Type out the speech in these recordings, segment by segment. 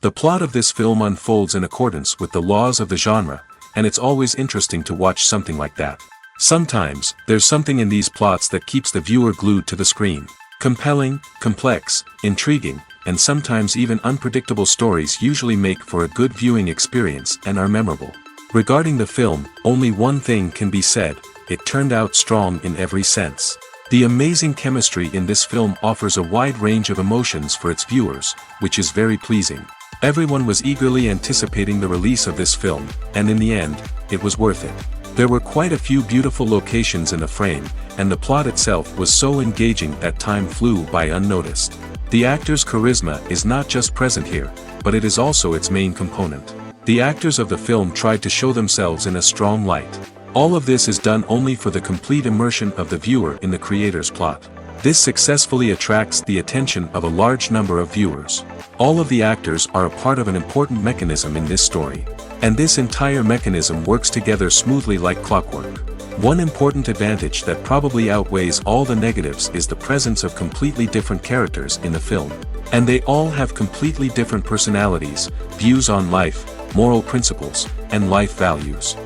The plot of this film unfolds in accordance with the laws of the genre, and it's always interesting to watch something like that. Sometimes, there's something in these plots that keeps the viewer glued to the screen. Compelling, complex, intriguing, and sometimes even unpredictable stories usually make for a good viewing experience and are memorable. Regarding the film, only one thing can be said: it turned out strong in every sense. The amazing chemistry in this film offers a wide range of emotions for its viewers, which is very pleasing. Everyone was eagerly anticipating the release of this film, and in the end, it was worth it. There were quite a few beautiful locations in the frame, and the plot itself was so engaging that time flew by unnoticed. The actor's charisma is not just present here, but it is also its main component. The actors of the film tried to show themselves in a strong light. All of this is done only for the complete immersion of the viewer in the creator's plot. This successfully attracts the attention of a large number of viewers. All of the actors are a part of an important mechanism in this story. And this entire mechanism works together smoothly like clockwork. One important advantage that probably outweighs all the negatives is the presence of completely different characters in the film. And they all have completely different personalities, views on life, moral principles, and life values.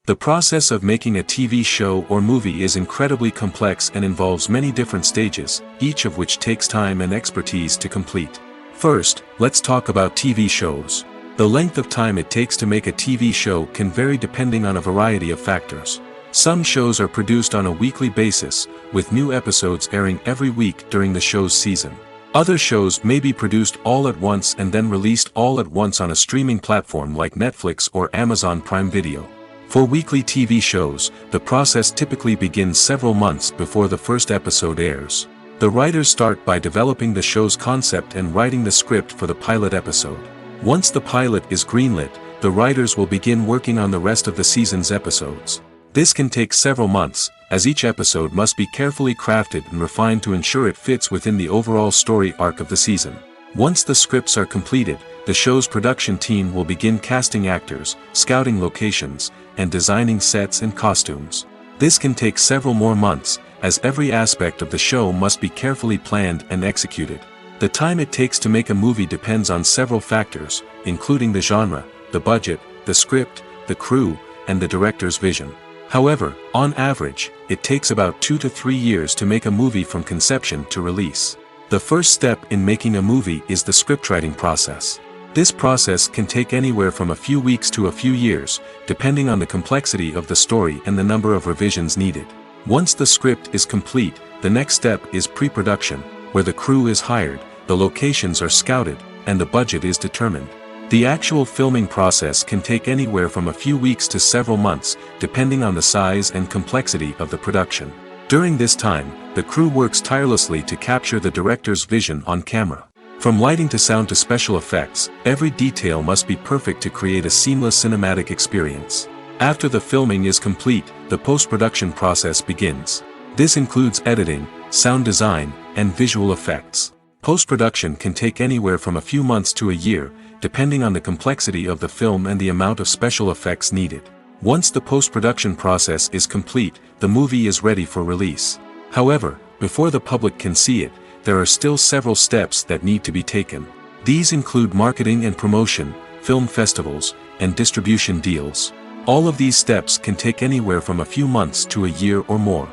The process of making a TV show or movie is incredibly complex and involves many different stages, each of which takes time and expertise to complete. First, let's talk about TV shows. The length of time it takes to make a TV show can vary depending on a variety of factors. Some shows are produced on a weekly basis, with new episodes airing every week during the show's season. Other shows may be produced all at once and then released all at once on a streaming platform like Netflix or Amazon Prime Video. For weekly TV shows, the process typically begins several months before the first episode airs. The writers start by developing the show's concept and writing the script for the pilot episode. Once the pilot is greenlit, the writers will begin working on the rest of the season's episodes. This can take several months, as each episode must be carefully crafted and refined to ensure it fits within the overall story arc of the season. Once the scripts are completed, the show's production team will begin casting actors, scouting locations, and designing sets and costumes. This can take several more months, as every aspect of the show must be carefully planned and executed. The time it takes to make a movie depends on several factors, including the genre, the budget, the script, the crew, and the director's vision. However, on average, it takes about 2 to 3 years to make a movie from conception to release. The first step in making a movie is the scriptwriting process. This process can take anywhere from a few weeks to a few years, depending on the complexity of the story and the number of revisions needed. Once the script is complete, the next step is pre-production, where the crew is hired, the locations are scouted, and the budget is determined. The actual filming process can take anywhere from a few weeks to several months, depending on the size and complexity of the production. During this time, the crew works tirelessly to capture the director's vision on camera. From lighting to sound to special effects, every detail must be perfect to create a seamless cinematic experience. After the filming is complete, the post-production process begins. This includes editing, sound design, and visual effects. Post-production can take anywhere from a few months to a year, depending on the complexity of the film and the amount of special effects needed. Once the post-production process is complete, the movie is ready for release. However, before the public can see it, there are still several steps that need to be taken. These include marketing and promotion, film festivals, and distribution deals. All of these steps can take anywhere from a few months to a year or more.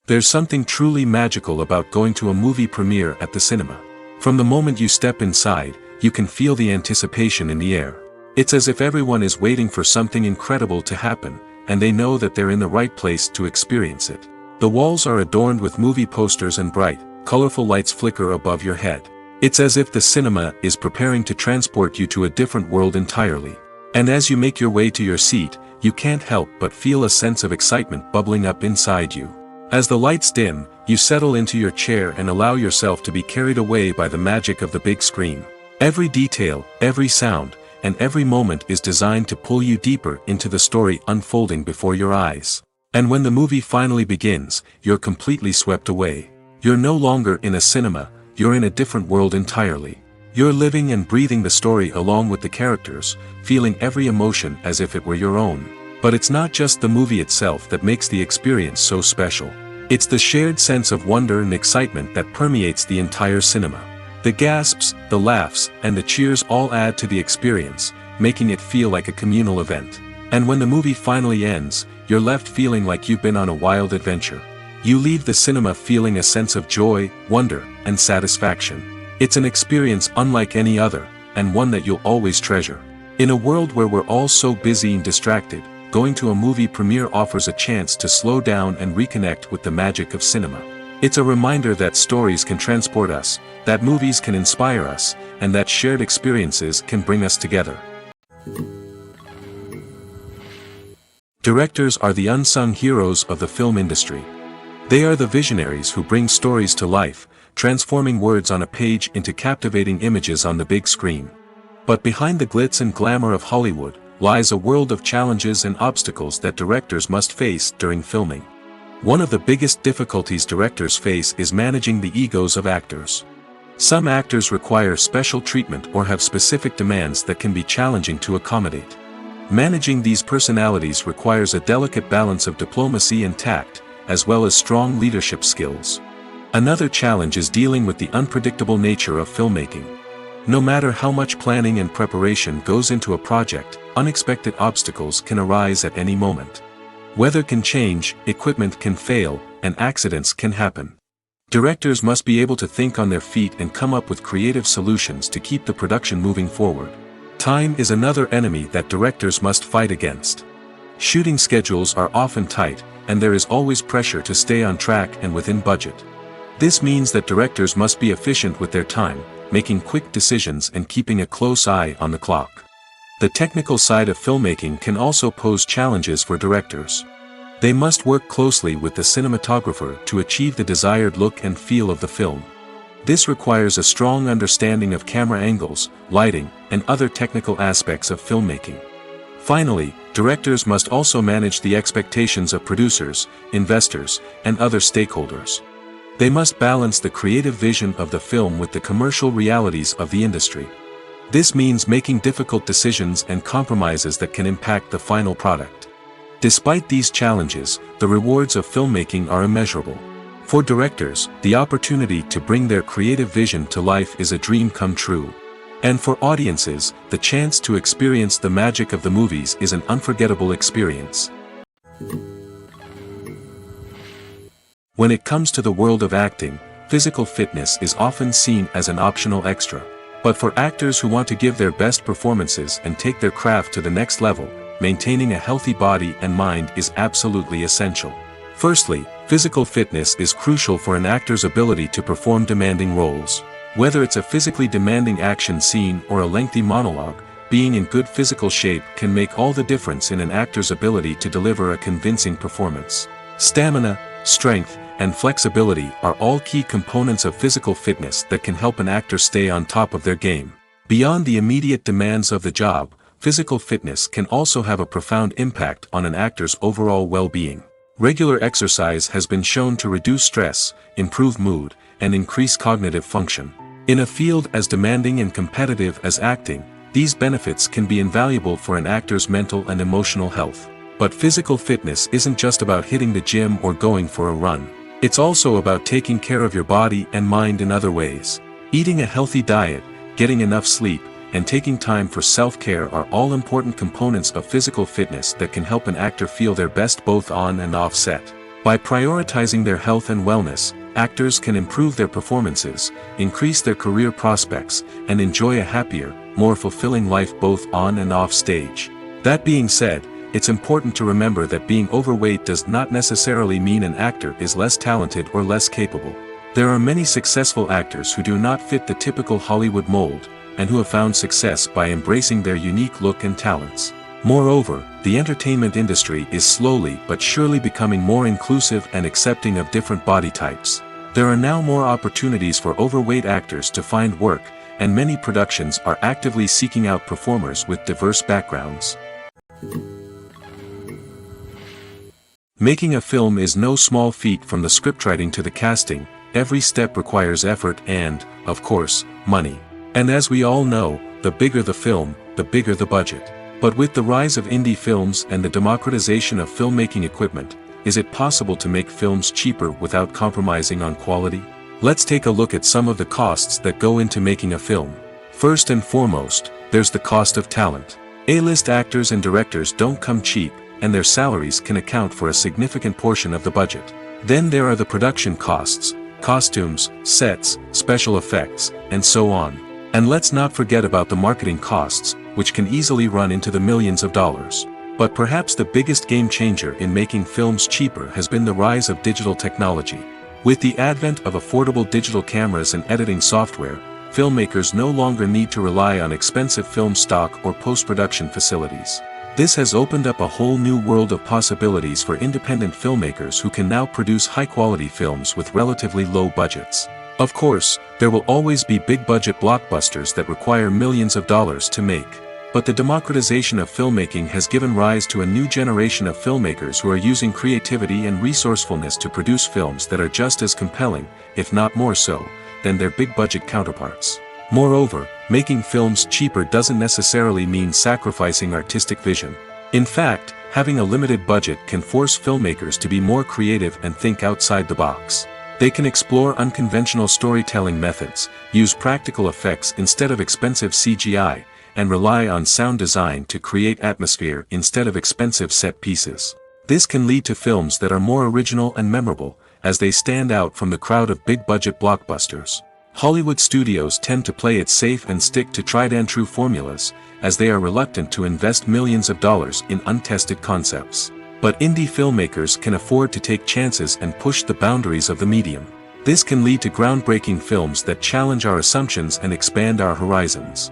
There's something truly magical about going to a movie premiere at the cinema. From the moment you step inside, you can feel the anticipation in the air. It's as if everyone is waiting for something incredible to happen, and they know that they're in the right place to experience it. The walls are adorned with movie posters and bright, colorful lights flicker above your head. It's as if the cinema is preparing to transport you to a different world entirely. And as you make your way to your seat, you can't help but feel a sense of excitement bubbling up inside you. As the lights dim, you settle into your chair and allow yourself to be carried away by the magic of the big screen. Every detail, every sound, and every moment is designed to pull you deeper into the story unfolding before your eyes. And when the movie finally begins, you're completely swept away. You're no longer in a cinema, you're in a different world entirely. You're living and breathing the story along with the characters, feeling every emotion as if it were your own. But it's not just the movie itself that makes the experience so special. It's the shared sense of wonder and excitement that permeates the entire cinema. The gasps, the laughs, and the cheers all add to the experience, making it feel like a communal event. And when the movie finally ends, you're left feeling like you've been on a wild adventure. You leave the cinema feeling a sense of joy, wonder, and satisfaction. It's an experience unlike any other, and one that you'll always treasure. In a world where we're all so busy and distracted, going to a movie premiere offers a chance to slow down and reconnect with the magic of cinema. It's a reminder that stories can transport us, that movies can inspire us, and that shared experiences can bring us together. Directors are the unsung heroes of the film industry. They are the visionaries who bring stories to life, transforming words on a page into captivating images on the big screen. But behind the glitz and glamour of Hollywood, lies a world of challenges and obstacles that directors must face during filming. One of the biggest difficulties directors face is managing the egos of actors. Some actors require special treatment or have specific demands that can be challenging to accommodate. Managing these personalities requires a delicate balance of diplomacy and tact, as well as strong leadership skills. Another challenge is dealing with the unpredictable nature of filmmaking. No matter how much planning and preparation goes into a project, unexpected obstacles can arise at any moment. Weather can change, equipment can fail, and accidents can happen. Directors must be able to think on their feet and come up with creative solutions to keep the production moving forward. Time is another enemy that directors must fight against. Shooting schedules are often tight, and there is always pressure to stay on track and within budget. This means that directors must be efficient with their time, making quick decisions and keeping a close eye on the clock. The technical side of filmmaking can also pose challenges for directors. They must work closely with the cinematographer to achieve the desired look and feel of the film. This requires a strong understanding of camera angles, lighting, and other technical aspects of filmmaking. Finally, directors must also manage the expectations of producers, investors, and other stakeholders. They must balance the creative vision of the film with the commercial realities of the industry. This means making difficult decisions and compromises that can impact the final product. Despite these challenges, the rewards of filmmaking are immeasurable. For directors, the opportunity to bring their creative vision to life is a dream come true. And for audiences, the chance to experience the magic of the movies is an unforgettable experience. When it comes to the world of acting, physical fitness is often seen as an optional extra. But for actors who want to give their best performances and take their craft to the next level, maintaining a healthy body and mind is absolutely essential. Firstly, physical fitness is crucial for an actor's ability to perform demanding roles. Whether it's a physically demanding action scene or a lengthy monologue, being in good physical shape can make all the difference in an actor's ability to deliver a convincing performance. Stamina, strength, and flexibility are all key components of physical fitness that can help an actor stay on top of their game. Beyond the immediate demands of the job, physical fitness can also have a profound impact on an actor's overall well-being. Regular exercise has been shown to reduce stress, improve mood, and increase cognitive function. In a field as demanding and competitive as acting, these benefits can be invaluable for an actor's mental and emotional health. But physical fitness isn't just about hitting the gym or going for a run. It's also about taking care of your body and mind in other ways. Eating a healthy diet, getting enough sleep, and taking time for self-care are all important components of physical fitness that can help an actor feel their best both on and off set. By prioritizing their health and wellness, actors can improve their performances, increase their career prospects, and enjoy a happier, more fulfilling life both on and off stage. That being said, it's important to remember that being overweight does not necessarily mean an actor is less talented or less capable. There are many successful actors who do not fit the typical Hollywood mold, and who have found success by embracing their unique look and talents. Moreover, the entertainment industry is slowly but surely becoming more inclusive and accepting of different body types. There are now more opportunities for overweight actors to find work, and many productions are actively seeking out performers with diverse backgrounds. Making a film is no small feat. From the scriptwriting to the casting, every step requires effort and, of course, money. And as we all know, the bigger the film, the bigger the budget. But with the rise of indie films and the democratization of filmmaking equipment, is it possible to make films cheaper without compromising on quality? Let's take a look at some of the costs that go into making a film. First and foremost, there's the cost of talent. A-list actors and directors don't come cheap, and their salaries can account for a significant portion of the budget. Then there are the production costs, costumes, sets, special effects, and so on. And let's not forget about the marketing costs, which can easily run into the millions of dollars. But perhaps the biggest game changer in making films cheaper has been the rise of digital technology. With the advent of affordable digital cameras and editing software, filmmakers no longer need to rely on expensive film stock or post-production facilities. This has opened up a whole new world of possibilities for independent filmmakers who can now produce high-quality films with relatively low budgets. Of course, there will always be big-budget blockbusters that require millions of dollars to make. But the democratization of filmmaking has given rise to a new generation of filmmakers who are using creativity and resourcefulness to produce films that are just as compelling, if not more so, than their big-budget counterparts. Moreover, making films cheaper doesn't necessarily mean sacrificing artistic vision. In fact, having a limited budget can force filmmakers to be more creative and think outside the box. They can explore unconventional storytelling methods, use practical effects instead of expensive CGI, and rely on sound design to create atmosphere instead of expensive set pieces. This can lead to films that are more original and memorable, as they stand out from the crowd of big-budget blockbusters. Hollywood studios tend to play it safe and stick to tried-and-true formulas, as they are reluctant to invest millions of dollars in untested concepts. But indie filmmakers can afford to take chances and push the boundaries of the medium. This can lead to groundbreaking films that challenge our assumptions and expand our horizons.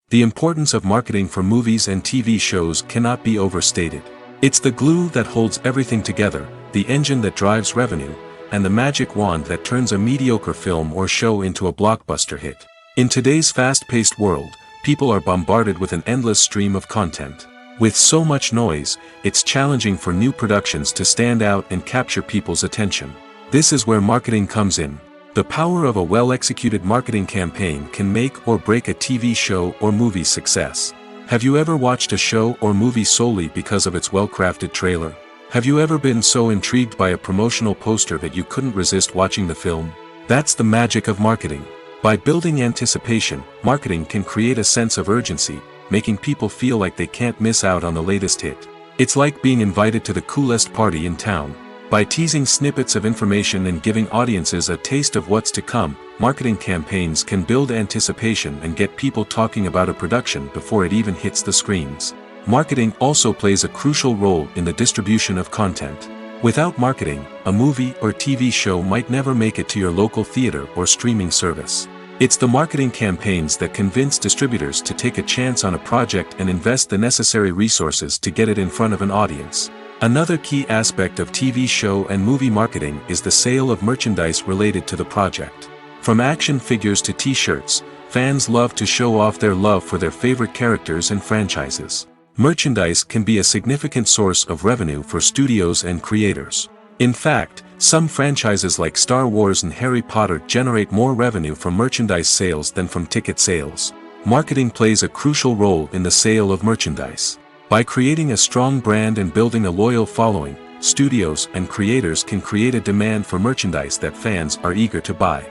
The importance of marketing for movies and TV shows cannot be overstated. It's the glue that holds everything together, the engine that drives revenue, and the magic wand that turns a mediocre film or show into a blockbuster hit. In today's fast-paced world, people are bombarded with an endless stream of content. With so much noise, it's challenging for new productions to stand out and capture people's attention. This is where marketing comes in. The power of a well-executed marketing campaign can make or break a TV show or movie's success. Have you ever watched a show or movie solely because of its well-crafted trailer? Have you ever been so intrigued by a promotional poster that you couldn't resist watching the film? That's the magic of marketing. By building anticipation, marketing can create a sense of urgency, making people feel like they can't miss out on the latest hit. It's like being invited to the coolest party in town. By teasing snippets of information and giving audiences a taste of what's to come, marketing campaigns can build anticipation and get people talking about a production before it even hits the screens. Marketing also plays a crucial role in the distribution of content. Without marketing, a movie or TV show might never make it to your local theater or streaming service. It's the marketing campaigns that convince distributors to take a chance on a project and invest the necessary resources to get it in front of an audience. Another key aspect of TV show and movie marketing is the sale of merchandise related to the project. From action figures to t-shirts, fans love to show off their love for their favorite characters and franchises. Merchandise can be a significant source of revenue for studios and creators. In fact, some franchises like Star Wars and Harry Potter generate more revenue from merchandise sales than from ticket sales. Marketing plays a crucial role in the sale of merchandise. By creating a strong brand and building a loyal following, studios and creators can create a demand for merchandise that fans are eager to buy.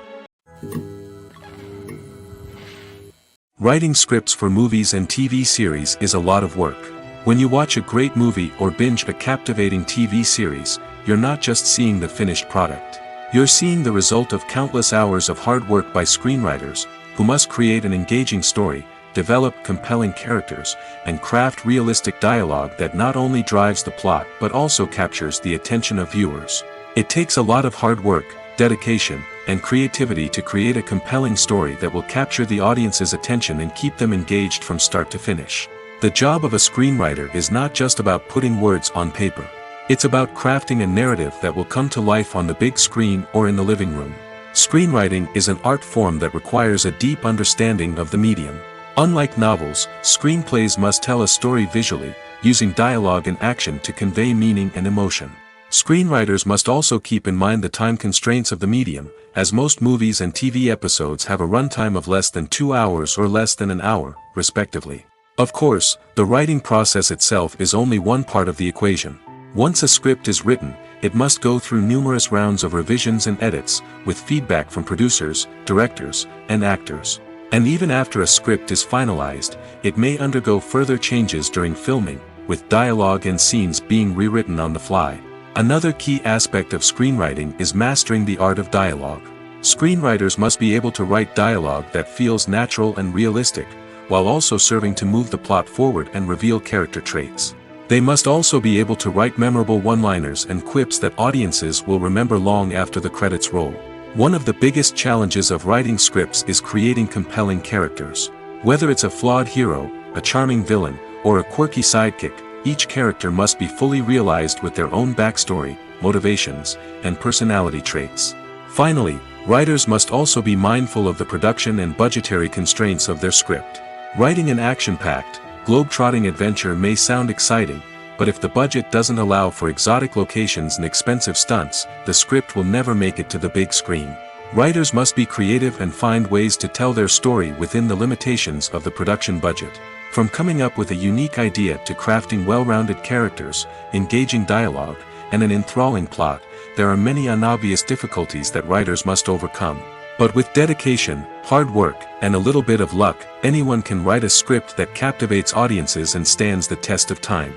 Writing scripts for movies and TV series is a lot of work. When you watch a great movie or binge a captivating TV series, you're not just seeing the finished product. You're seeing the result of countless hours of hard work by screenwriters, who must create an engaging story, develop compelling characters, and craft realistic dialogue that not only drives the plot but also captures the attention of viewers. It takes a lot of hard work, dedication, and creativity to create a compelling story that will capture the audience's attention and keep them engaged from start to finish. The job of a screenwriter is not just about putting words on paper. It's about crafting a narrative that will come to life on the big screen or in the living room. Screenwriting is an art form that requires a deep understanding of the medium. Unlike novels, screenplays must tell a story visually, using dialogue and action to convey meaning and emotion. Screenwriters must also keep in mind the time constraints of the medium, as most movies and TV episodes have a runtime of less than 2 hours or less than an hour, respectively. Of course, the writing process itself is only one part of the equation. Once a script is written, it must go through numerous rounds of revisions and edits, with feedback from producers, directors, and actors. And even after a script is finalized, it may undergo further changes during filming, with dialogue and scenes being rewritten on the fly. Another key aspect of screenwriting is mastering the art of dialogue. Screenwriters must be able to write dialogue that feels natural and realistic, while also serving to move the plot forward and reveal character traits. They must also be able to write memorable one-liners and quips that audiences will remember long after the credits roll. One of the biggest challenges of writing scripts is creating compelling characters. Whether it's a flawed hero, a charming villain, or a quirky sidekick, each character must be fully realized with their own backstory, motivations, and personality traits. Finally, writers must also be mindful of the production and budgetary constraints of their script. Writing an action-packed, globe-trotting adventure may sound exciting, but if the budget doesn't allow for exotic locations and expensive stunts, the script will never make it to the big screen. Writers must be creative and find ways to tell their story within the limitations of the production budget. From coming up with a unique idea to crafting well-rounded characters, engaging dialogue, and an enthralling plot, there are many unobvious difficulties that writers must overcome. But with dedication, hard work, and a little bit of luck, anyone can write a script that captivates audiences and stands the test of time.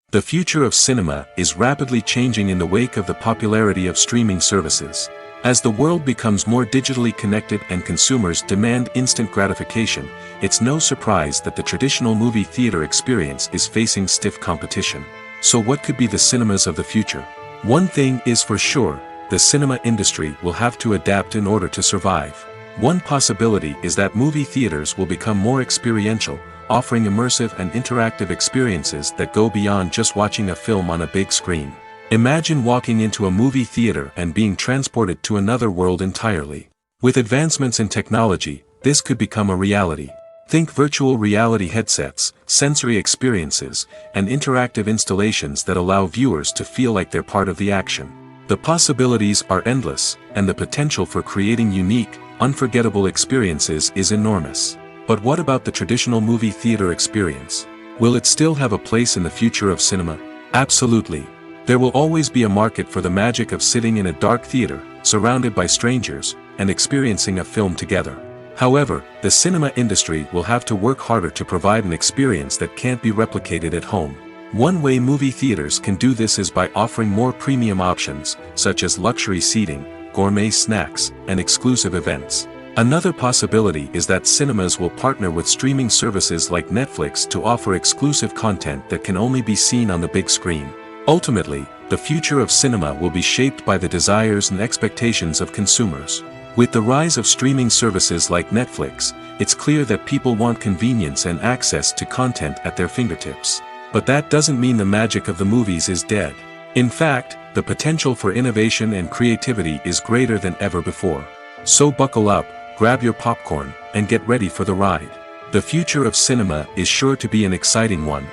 The future of cinema is rapidly changing in the wake of the popularity of streaming services. As the world becomes more digitally connected and consumers demand instant gratification, it's no surprise that the traditional movie theater experience is facing stiff competition. So what could be the cinemas of the future? One thing is for sure, the cinema industry will have to adapt in order to survive. One possibility is that movie theaters will become more experiential, offering immersive and interactive experiences that go beyond just watching a film on a big screen. Imagine walking into a movie theater and being transported to another world entirely. With advancements in technology, this could become a reality. Think virtual reality headsets, sensory experiences, and interactive installations that allow viewers to feel like they're part of the action. The possibilities are endless, and the potential for creating unique, unforgettable experiences is enormous. But what about the traditional movie theater experience? Will it still have a place in the future of cinema? Absolutely. There will always be a market for the magic of sitting in a dark theater, surrounded by strangers, and experiencing a film together. However, the cinema industry will have to work harder to provide an experience that can't be replicated at home. One way movie theaters can do this is by offering more premium options, such as luxury seating, gourmet snacks, and exclusive events. Another possibility is that cinemas will partner with streaming services like Netflix to offer exclusive content that can only be seen on the big screen. Ultimately, the future of cinema will be shaped by the desires and expectations of consumers. With the rise of streaming services like Netflix, it's clear that people want convenience and access to content at their fingertips. But that doesn't mean the magic of the movies is dead. In fact, the potential for innovation and creativity is greater than ever before. So buckle up, grab your popcorn, and get ready for the ride. The future of cinema is sure to be an exciting one.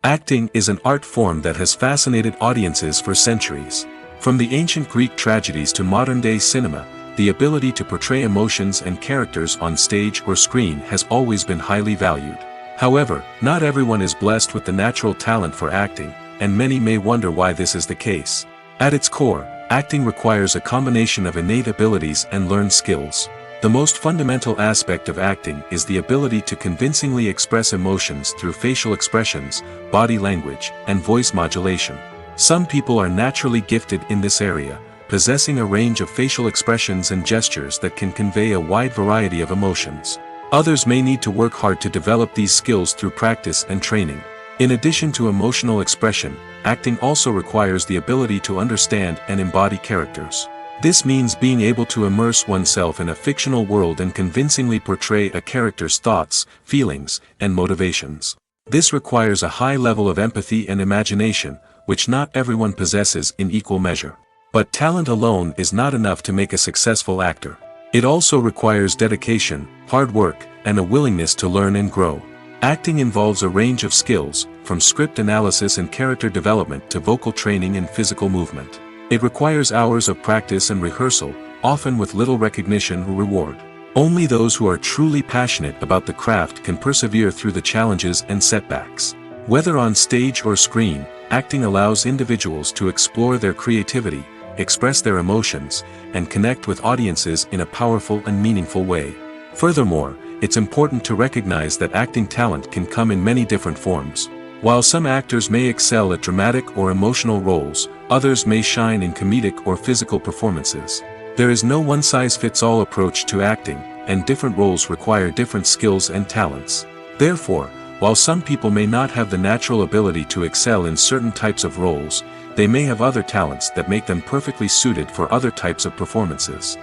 Acting is an art form that has fascinated audiences for centuries. From the ancient Greek tragedies to modern-day cinema, the ability to portray emotions and characters on stage or screen has always been highly valued. However, not everyone is blessed with the natural talent for acting, and many may wonder why this is the case. At its core, acting requires a combination of innate abilities and learned skills. The most fundamental aspect of acting is the ability to convincingly express emotions through facial expressions, body language, and voice modulation. Some people are naturally gifted in this area, possessing a range of facial expressions and gestures that can convey a wide variety of emotions. Others may need to work hard to develop these skills through practice and training. In addition to emotional expression, acting also requires the ability to understand and embody characters. This means being able to immerse oneself in a fictional world and convincingly portray a character's thoughts, feelings, and motivations. This requires a high level of empathy and imagination, which not everyone possesses in equal measure. But talent alone is not enough to make a successful actor. It also requires dedication, hard work, and a willingness to learn and grow. Acting involves a range of skills, from script analysis and character development to vocal training and physical movement. It requires hours of practice and rehearsal, often with little recognition or reward. Only those who are truly passionate about the craft can persevere through the challenges and setbacks. Whether on stage or screen, acting allows individuals to explore their creativity, express their emotions, and connect with audiences in a powerful and meaningful way. Furthermore, it's important to recognize that acting talent can come in many different forms. While some actors may excel at dramatic or emotional roles, others may shine in comedic or physical performances. There is no one-size-fits-all approach to acting, and different roles require different skills and talents. Therefore, while some people may not have the natural ability to excel in certain types of roles, they may have other talents that make them perfectly suited for other types of performances.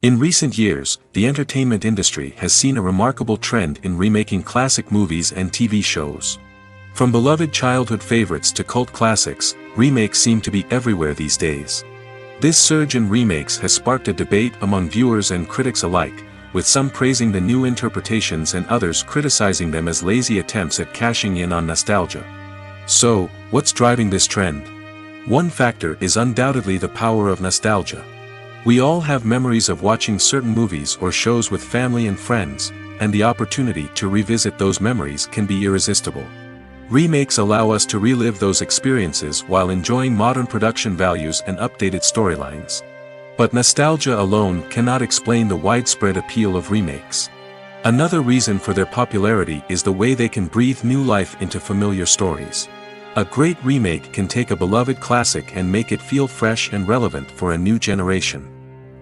In recent years, the entertainment industry has seen a remarkable trend in remaking classic movies and TV shows. From beloved childhood favorites to cult classics, remakes seem to be everywhere these days. This surge in remakes has sparked a debate among viewers and critics alike, with some praising the new interpretations and others criticizing them as lazy attempts at cashing in on nostalgia. So, what's driving this trend? One factor is undoubtedly the power of nostalgia. We all have memories of watching certain movies or shows with family and friends, and the opportunity to revisit those memories can be irresistible. Remakes allow us to relive those experiences while enjoying modern production values and updated storylines. But nostalgia alone cannot explain the widespread appeal of remakes. Another reason for their popularity is the way they can breathe new life into familiar stories. A great remake can take a beloved classic and make it feel fresh and relevant for a new generation.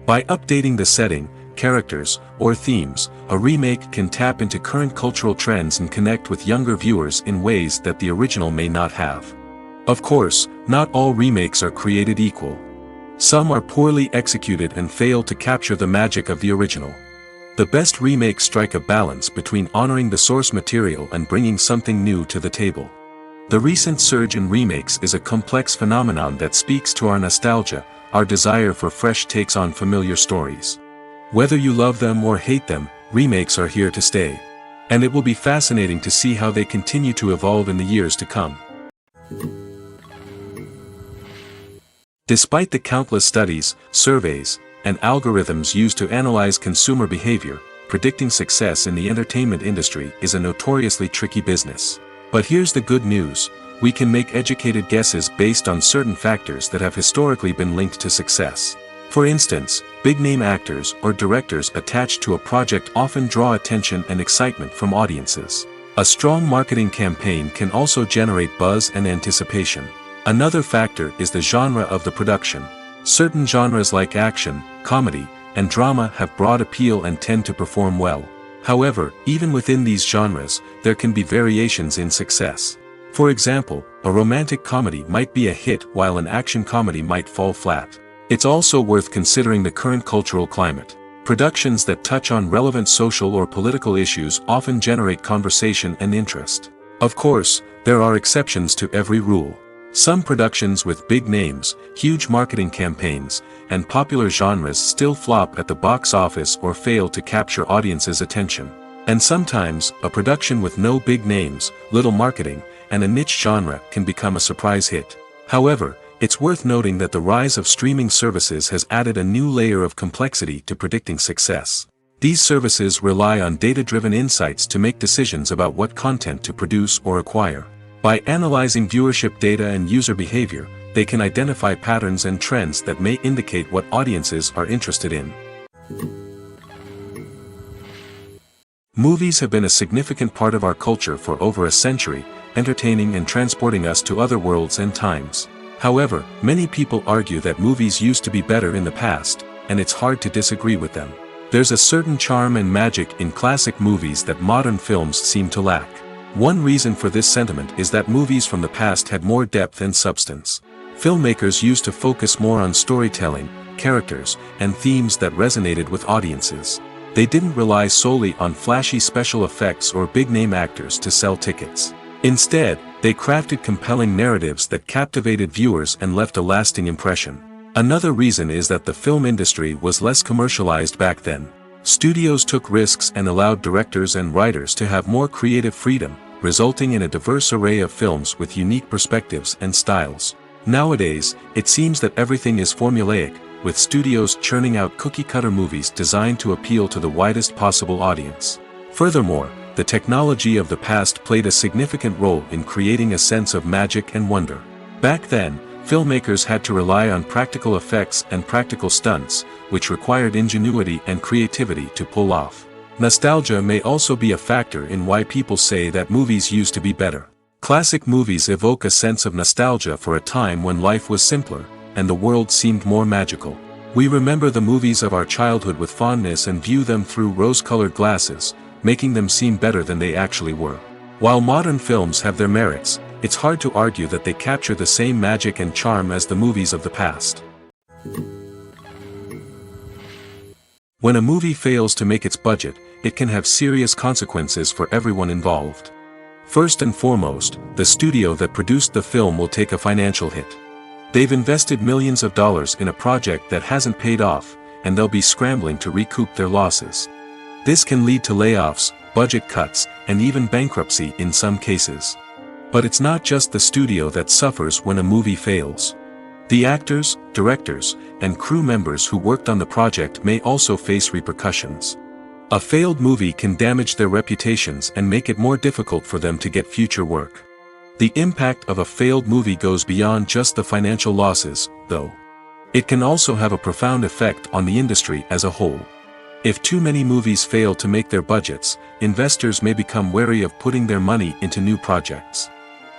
By updating the setting, characters, or themes, a remake can tap into current cultural trends and connect with younger viewers in ways that the original may not have. Of course, not all remakes are created equal. Some are poorly executed and fail to capture the magic of the original. The best remakes strike a balance between honoring the source material and bringing something new to the table. The recent surge in remakes is a complex phenomenon that speaks to our nostalgia, our desire for fresh takes on familiar stories. Whether you love them or hate them, remakes are here to stay. And it will be fascinating to see how they continue to evolve in the years to come. Despite the countless studies, surveys, and algorithms used to analyze consumer behavior, predicting success in the entertainment industry is a notoriously tricky business. But here's the good news: we can make educated guesses based on certain factors that have historically been linked to success. For instance, big-name actors or directors attached to a project often draw attention and excitement from audiences. A strong marketing campaign can also generate buzz and anticipation. Another factor is the genre of the production. Certain genres like action, comedy, and drama have broad appeal and tend to perform well. However, even within these genres, there can be variations in success. For example, a romantic comedy might be a hit while an action comedy might fall flat. It's also worth considering the current cultural climate. Productions that touch on relevant social or political issues often generate conversation and interest. Of course, there are exceptions to every rule. Some productions with big names, huge marketing campaigns, and popular genres still flop at the box office or fail to capture audiences' attention. And sometimes, a production with no big names, little marketing, and a niche genre can become a surprise hit. However, it's worth noting that the rise of streaming services has added a new layer of complexity to predicting success. These services rely on data-driven insights to make decisions about what content to produce or acquire. By analyzing viewership data and user behavior, they can identify patterns and trends that may indicate what audiences are interested in. Movies have been a significant part of our culture for over a century, entertaining and transporting us to other worlds and times. However, many people argue that movies used to be better in the past, and it's hard to disagree with them. There's a certain charm and magic in classic movies that modern films seem to lack. One reason for this sentiment is that movies from the past had more depth and substance. Filmmakers used to focus more on storytelling, characters, and themes that resonated with audiences. They didn't rely solely on flashy special effects or big-name actors to sell tickets. Instead, they crafted compelling narratives that captivated viewers and left a lasting impression. Another reason is that the film industry was less commercialized back then. Studios took risks and allowed directors and writers to have more creative freedom, resulting in a diverse array of films with unique perspectives and styles. Nowadays, it seems that everything is formulaic, with studios churning out cookie-cutter movies designed to appeal to the widest possible audience. Furthermore, the technology of the past played a significant role in creating a sense of magic and wonder. Back then, filmmakers had to rely on practical effects and practical stunts, which required ingenuity and creativity to pull off. Nostalgia may also be a factor in why people say that movies used to be better. Classic movies evoke a sense of nostalgia for a time when life was simpler, and the world seemed more magical. We remember the movies of our childhood with fondness and view them through rose-colored glasses, making them seem better than they actually were. While modern films have their merits, it's hard to argue that they capture the same magic and charm as the movies of the past. When a movie fails to make its budget, it can have serious consequences for everyone involved. First and foremost, the studio that produced the film will take a financial hit. They've invested millions of dollars in a project that hasn't paid off, and they'll be scrambling to recoup their losses. This can lead to layoffs, budget cuts, and even bankruptcy in some cases. But it's not just the studio that suffers when a movie fails. The actors, directors, and crew members who worked on the project may also face repercussions. A failed movie can damage their reputations and make it more difficult for them to get future work. The impact of a failed movie goes beyond just the financial losses, though. It can also have a profound effect on the industry as a whole. If too many movies fail to make their budgets, investors may become wary of putting their money into new projects.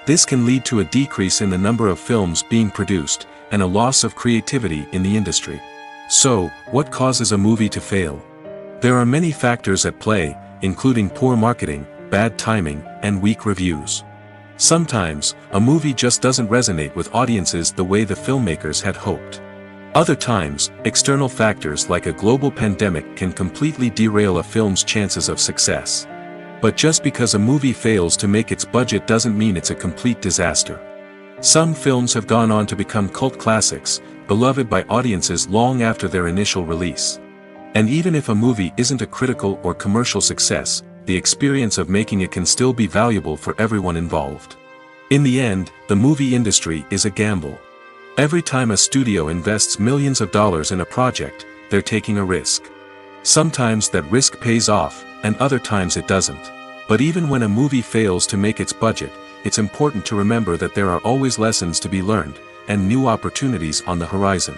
This can lead to a decrease in the number of films being produced, and a loss of creativity in the industry. So, what causes a movie to fail? There are many factors at play, including poor marketing, bad timing, and weak reviews. Sometimes, a movie just doesn't resonate with audiences the way the filmmakers had hoped. Other times, external factors like a global pandemic can completely derail a film's chances of success. But just because a movie fails to make its budget doesn't mean it's a complete disaster. Some films have gone on to become cult classics, beloved by audiences long after their initial release. And even if a movie isn't a critical or commercial success, the experience of making it can still be valuable for everyone involved. In the end, the movie industry is a gamble. Every time a studio invests millions of dollars in a project, they're taking a risk. Sometimes that risk pays off, and other times it doesn't. But even when a movie fails to make its budget, it's important to remember that there are always lessons to be learned, and new opportunities on the horizon.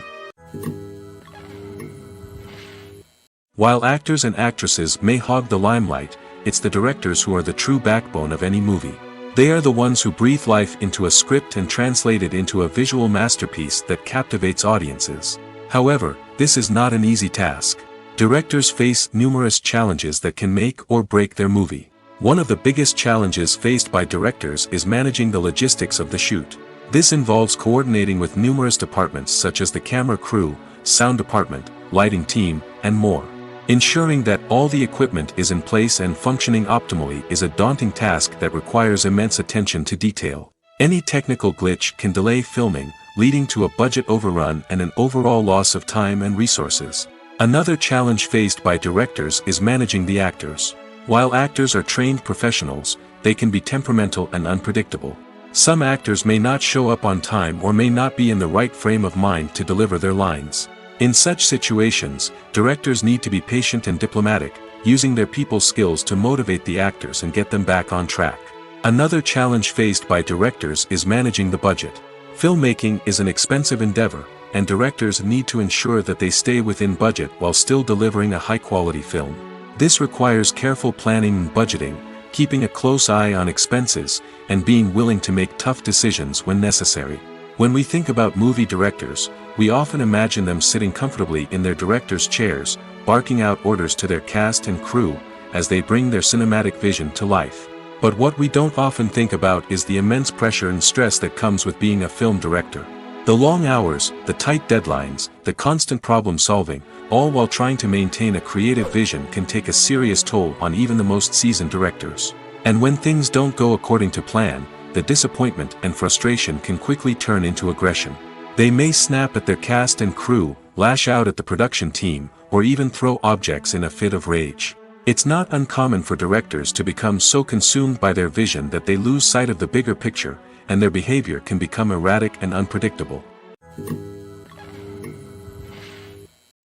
While actors and actresses may hog the limelight, it's the directors who are the true backbone of any movie. They are the ones who breathe life into a script and translate it into a visual masterpiece that captivates audiences. However, this is not an easy task. Directors face numerous challenges that can make or break their movie. One of the biggest challenges faced by directors is managing the logistics of the shoot. This involves coordinating with numerous departments such as the camera crew, sound department, lighting team, and more. Ensuring that all the equipment is in place and functioning optimally is a daunting task that requires immense attention to detail. Any technical glitch can delay filming, leading to a budget overrun and an overall loss of time and resources. Another challenge faced by directors is managing the actors. While actors are trained professionals, they can be temperamental and unpredictable. Some actors may not show up on time or may not be in the right frame of mind to deliver their lines. In such situations, directors need to be patient and diplomatic, using their people skills to motivate the actors and get them back on track. Another challenge faced by directors is managing the budget. Filmmaking is an expensive endeavor, and directors need to ensure that they stay within budget while still delivering a high-quality film. This requires careful planning and budgeting, keeping a close eye on expenses, and being willing to make tough decisions when necessary. When we think about movie directors, we often imagine them sitting comfortably in their director's chairs, barking out orders to their cast and crew, as they bring their cinematic vision to life. But what we don't often think about is the immense pressure and stress that comes with being a film director. The long hours, the tight deadlines, the constant problem solving, all while trying to maintain a creative vision can take a serious toll on even the most seasoned directors. And when things don't go according to plan, the disappointment and frustration can quickly turn into aggression. They may snap at their cast and crew, lash out at the production team, or even throw objects in a fit of rage. It's not uncommon for directors to become so consumed by their vision that they lose sight of the bigger picture, and their behavior can become erratic and unpredictable.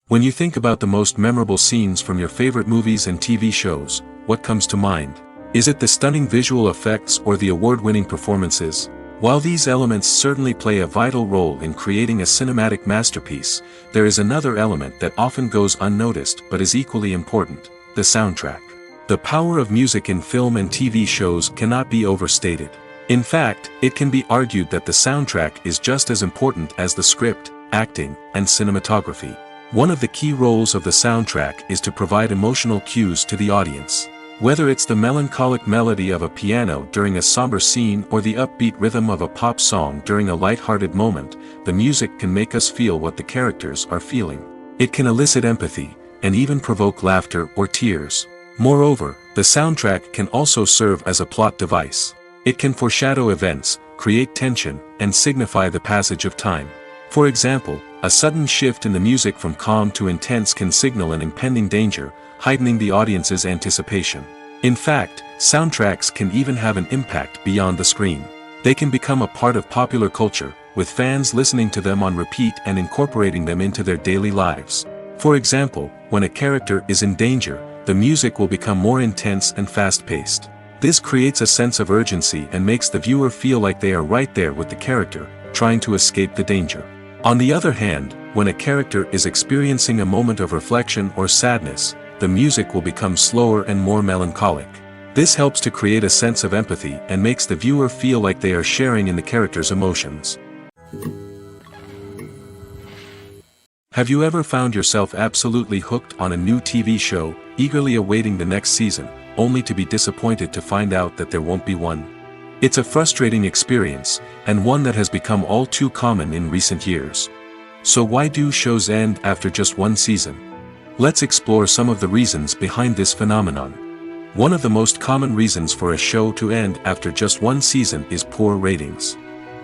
When you think about the most memorable scenes from your favorite movies and TV shows, what comes to mind? Is it the stunning visual effects or the award-winning performances? While these elements certainly play a vital role in creating a cinematic masterpiece, there is another element that often goes unnoticed but is equally important: the soundtrack. The power of music in film and TV shows cannot be overstated. In fact, it can be argued that the soundtrack is just as important as the script, acting, and cinematography. One of the key roles of the soundtrack is to provide emotional cues to the audience. Whether it's the melancholic melody of a piano during a somber scene or the upbeat rhythm of a pop song during a light-hearted moment, the music can make us feel what the characters are feeling. It can elicit empathy, and even provoke laughter or tears. Moreover, the soundtrack can also serve as a plot device. It can foreshadow events, create tension, and signify the passage of time. For example, a sudden shift in the music from calm to intense can signal an impending danger, heightening the audience's anticipation. In fact, soundtracks can even have an impact beyond the screen. They can become a part of popular culture, with fans listening to them on repeat and incorporating them into their daily lives. For example, when a character is in danger, the music will become more intense and fast-paced. This creates a sense of urgency and makes the viewer feel like they are right there with the character, trying to escape the danger. On the other hand, when a character is experiencing a moment of reflection or sadness, the music will become slower and more melancholic. This helps to create a sense of empathy and makes the viewer feel like they are sharing in the character's emotions. Have you ever found yourself absolutely hooked on a new TV show, eagerly awaiting the next season, only to be disappointed to find out that there won't be one? It's a frustrating experience, and one that has become all too common in recent years. So why do shows end after just one season? Let's explore some of the reasons behind this phenomenon. One of the most common reasons for a show to end after just one season is poor ratings.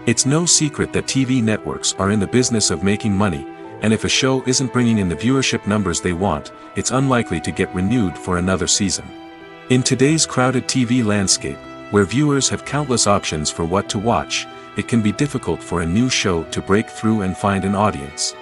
It's no secret that TV networks are in the business of making money, and if a show isn't bringing in the viewership numbers they want, it's unlikely to get renewed for another season. In today's crowded TV landscape, where viewers have countless options for what to watch, it can be difficult for a new show to break through and find an audience.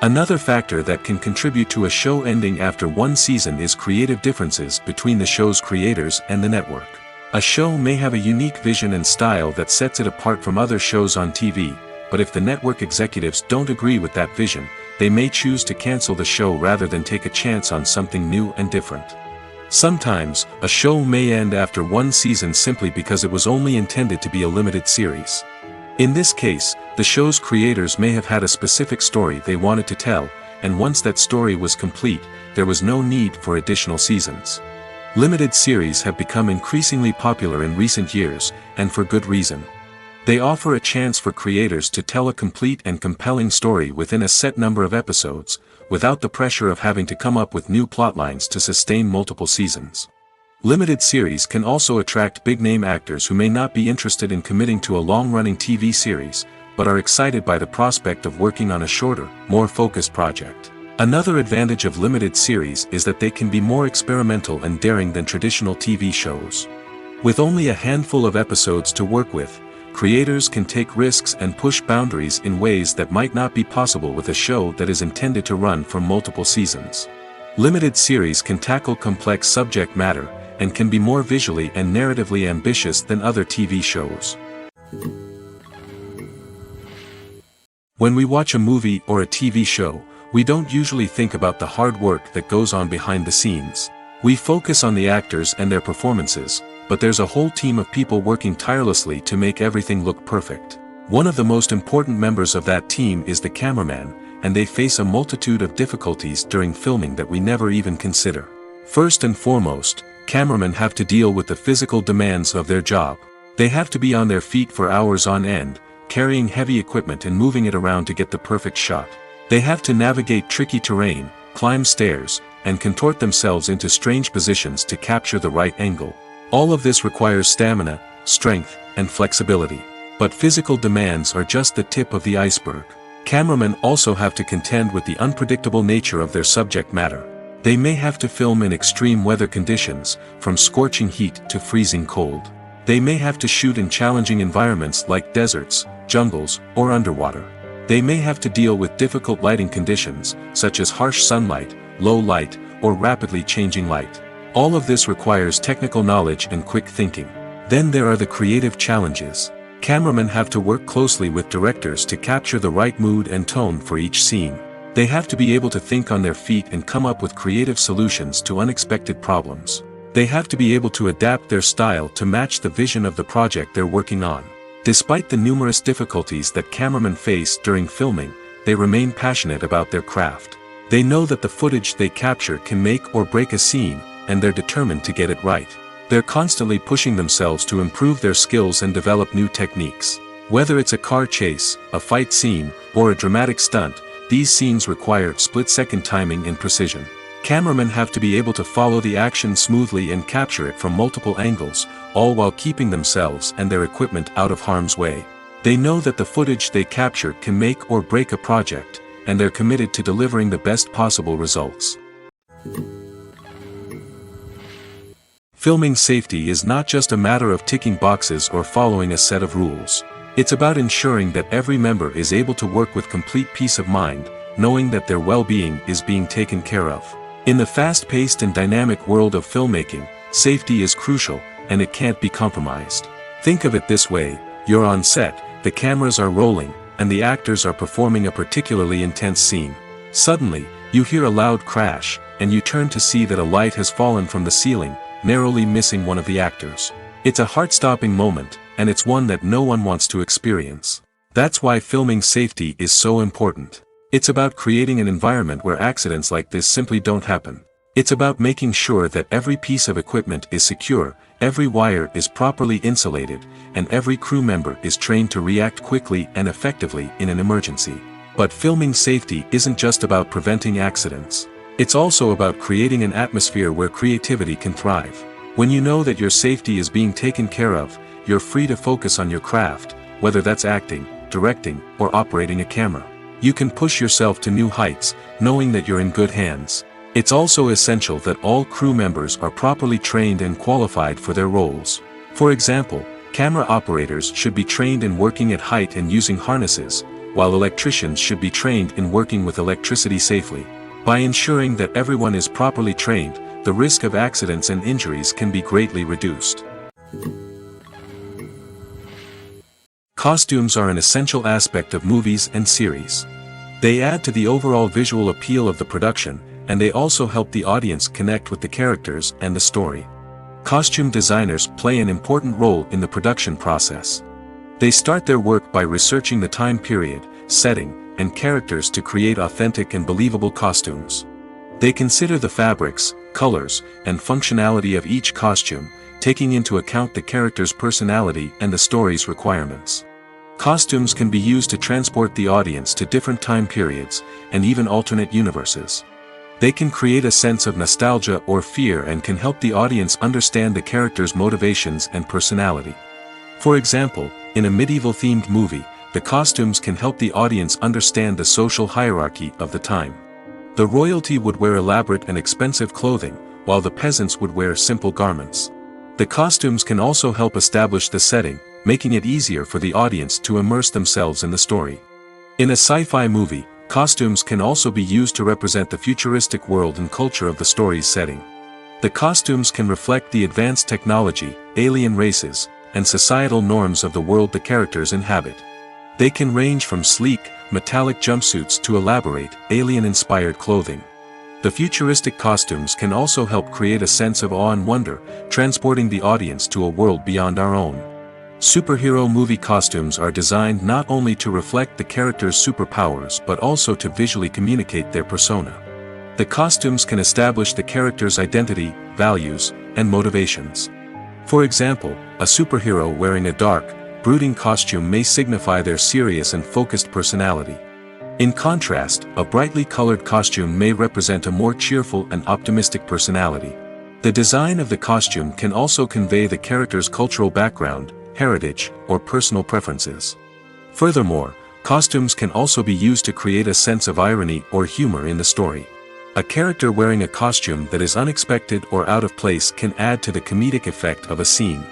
Another factor that can contribute to a show ending after one season is creative differences between the show's creators and the network. A show may have a unique vision and style that sets it apart from other shows on TV, but if the network executives don't agree with that vision, they may choose to cancel the show rather than take a chance on something new and different. Sometimes, a show may end after one season simply because it was only intended to be a limited series. In this case, the show's creators may have had a specific story they wanted to tell, and once that story was complete, there was no need for additional seasons. Limited series have become increasingly popular in recent years, and for good reason. They offer a chance for creators to tell a complete and compelling story within a set number of episodes, without the pressure of having to come up with new plotlines to sustain multiple seasons. Limited series can also attract big-name actors who may not be interested in committing to a long-running TV series, but are excited by the prospect of working on a shorter, more focused project. Another advantage of limited series is that they can be more experimental and daring than traditional TV shows. With only a handful of episodes to work with, creators can take risks and push boundaries in ways that might not be possible with a show that is intended to run for multiple seasons. Limited series can tackle complex subject matter, and can be more visually and narratively ambitious than other TV shows. When we watch a movie or a TV show, we don't usually think about the hard work that goes on behind the scenes. We focus on the actors and their performances, but there's a whole team of people working tirelessly to make everything look perfect. One of the most important members of that team is the cameraman, and they face a multitude of difficulties during filming that we never even consider. First and foremost, cameramen have to deal with the physical demands of their job. They have to be on their feet for hours on end, carrying heavy equipment and moving it around to get the perfect shot. They have to navigate tricky terrain, climb stairs, and contort themselves into strange positions to capture the right angle. All of this requires stamina, strength, and flexibility. But physical demands are just the tip of the iceberg. Cameramen also have to contend with the unpredictable nature of their subject matter. They may have to film in extreme weather conditions, from scorching heat to freezing cold. They may have to shoot in challenging environments like deserts, jungles, or underwater. They may have to deal with difficult lighting conditions, such as harsh sunlight, low light, or rapidly changing light. All of this requires technical knowledge and quick thinking. Then there are the creative challenges. Cameramen have to work closely with directors to capture the right mood and tone for each scene. They have to be able to think on their feet and come up with creative solutions to unexpected problems. They have to be able to adapt their style to match the vision of the project they're working on. Despite the numerous difficulties that cameramen face during filming, they remain passionate about their craft. They know that the footage they capture can make or break a scene, and they're determined to get it right. They're constantly pushing themselves to improve their skills and develop new techniques. Whether it's a car chase, a fight scene, or a dramatic stunt, these scenes require split-second timing and precision. Cameramen have to be able to follow the action smoothly and capture it from multiple angles, all while keeping themselves and their equipment out of harm's way. They know that the footage they capture can make or break a project, and they're committed to delivering the best possible results. Filming safety is not just a matter of ticking boxes or following a set of rules. It's about ensuring that every member is able to work with complete peace of mind, knowing that their well-being is being taken care of. In the fast-paced and dynamic world of filmmaking, safety is crucial, and it can't be compromised. Think of it this way: you're on set, the cameras are rolling, and the actors are performing a particularly intense scene. Suddenly, you hear a loud crash, and you turn to see that a light has fallen from the ceiling, narrowly missing one of the actors. It's a heart-stopping moment, and it's one that no one wants to experience. That's why filming safety is so important. It's about creating an environment where accidents like this simply don't happen. It's about making sure that every piece of equipment is secure, every wire is properly insulated, and every crew member is trained to react quickly and effectively in an emergency. But filming safety isn't just about preventing accidents. It's also about creating an atmosphere where creativity can thrive. When you know that your safety is being taken care of, you're free to focus on your craft, whether that's acting, directing, or operating a camera. You can push yourself to new heights, knowing that you're in good hands. It's also essential that all crew members are properly trained and qualified for their roles. For example, camera operators should be trained in working at height and using harnesses, while electricians should be trained in working with electricity safely. By ensuring that everyone is properly trained, the risk of accidents and injuries can be greatly reduced. Costumes are an essential aspect of movies and series. They add to the overall visual appeal of the production, and they also help the audience connect with the characters and the story. Costume designers play an important role in the production process. They start their work by researching the time period, setting, and characters to create authentic and believable costumes. They consider the fabrics, colors, and functionality of each costume, taking into account the character's personality and the story's requirements. Costumes can be used to transport the audience to different time periods, and even alternate universes. They can create a sense of nostalgia or fear and can help the audience understand the character's motivations and personality. For example, in a medieval-themed movie, the costumes can help the audience understand the social hierarchy of the time. The royalty would wear elaborate and expensive clothing, while the peasants would wear simple garments. The costumes can also help establish the setting, making it easier for the audience to immerse themselves in the story. In a sci-fi movie, costumes can also be used to represent the futuristic world and culture of the story's setting. The costumes can reflect the advanced technology, alien races, and societal norms of the world the characters inhabit. They can range from sleek, metallic jumpsuits to elaborate, alien-inspired clothing. The futuristic costumes can also help create a sense of awe and wonder, transporting the audience to a world beyond our own. Superhero movie costumes are designed not only to reflect the character's superpowers but also to visually communicate their persona. The costumes can establish the character's identity, values, and motivations. For example, a superhero wearing a dark, brooding costume may signify their serious and focused personality. In contrast, a brightly colored costume may represent a more cheerful and optimistic personality. The design of the costume can also convey the character's cultural background, heritage, or personal preferences. Furthermore, costumes can also be used to create a sense of irony or humor in the story. A character wearing a costume that is unexpected or out of place can add to the comedic effect of a scene.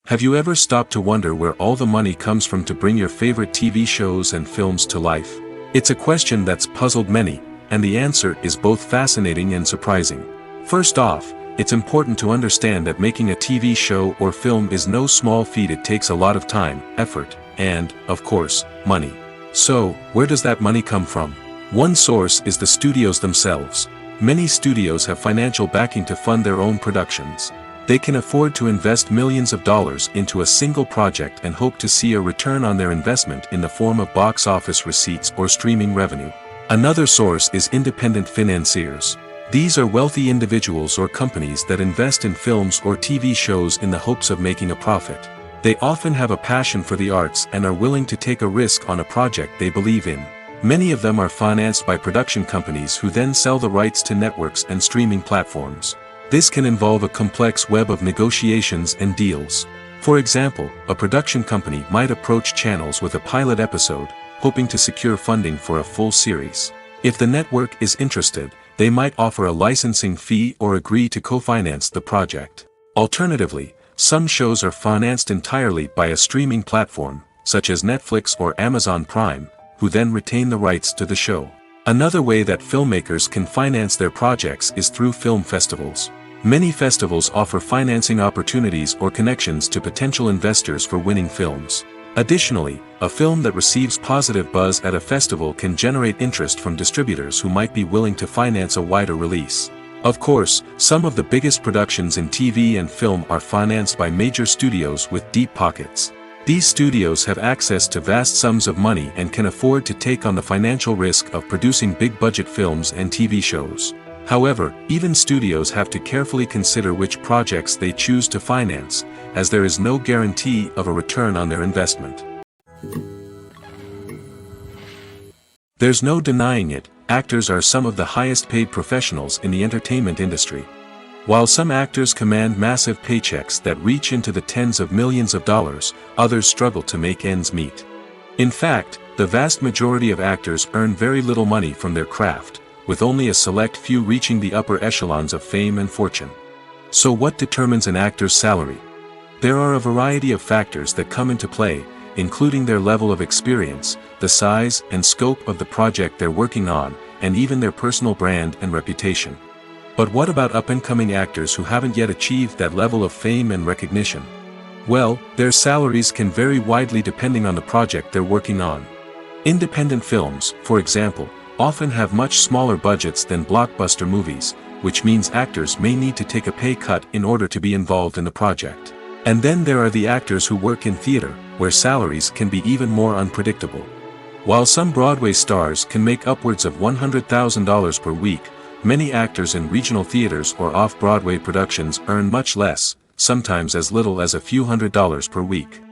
Have you ever stopped to wonder where all the money comes from to bring your favorite TV shows and films to life? It's a question that's puzzled many, and the answer is both fascinating and surprising. First off, it's important to understand that making a TV show or film is no small feat. It takes a lot of time, effort, and, of course, money. So, where does that money come from? One source is the studios themselves. Many studios have financial backing to fund their own productions. They can afford to invest millions of dollars into a single project and hope to see a return on their investment in the form of box office receipts or streaming revenue. Another source is independent financiers. These are wealthy individuals or companies that invest in films or TV shows in the hopes of making a profit. They often have a passion for the arts and are willing to take a risk on a project they believe in. Many of them are financed by production companies who then sell the rights to networks and streaming platforms. This can involve a complex web of negotiations and deals. For example, a production company might approach channels with a pilot episode, hoping to secure funding for a full series. If the network is interested, they might offer a licensing fee or agree to co-finance the project. Alternatively, some shows are financed entirely by a streaming platform, such as Netflix or Amazon Prime, who then retain the rights to the show. Another way that filmmakers can finance their projects is through film festivals. Many festivals offer financing opportunities or connections to potential investors for winning films. Additionally, a film that receives positive buzz at a festival can generate interest from distributors who might be willing to finance a wider release. Of course, some of the biggest productions in TV and film are financed by major studios with deep pockets. These studios have access to vast sums of money and can afford to take on the financial risk of producing big-budget films and TV shows. However, even studios have to carefully consider which projects they choose to finance, as there is no guarantee of a return on their investment. There's no denying it, actors are some of the highest-paid professionals in the entertainment industry. While some actors command massive paychecks that reach into the tens of millions of dollars, others struggle to make ends meet. In fact, the vast majority of actors earn very little money from their craft, with only a select few reaching the upper echelons of fame and fortune. So what determines an actor's salary? There are a variety of factors that come into play, including their level of experience, the size and scope of the project they're working on, and even their personal brand and reputation. But what about up-and-coming actors who haven't yet achieved that level of fame and recognition? Well, their salaries can vary widely depending on the project they're working on. Independent films, for example, often have much smaller budgets than blockbuster movies, which means actors may need to take a pay cut in order to be involved in the project. And then there are the actors who work in theater, where salaries can be even more unpredictable. While some Broadway stars can make upwards of $100,000 per week, many actors in regional theaters or off-Broadway productions earn much less, sometimes as little as a few $100s per week.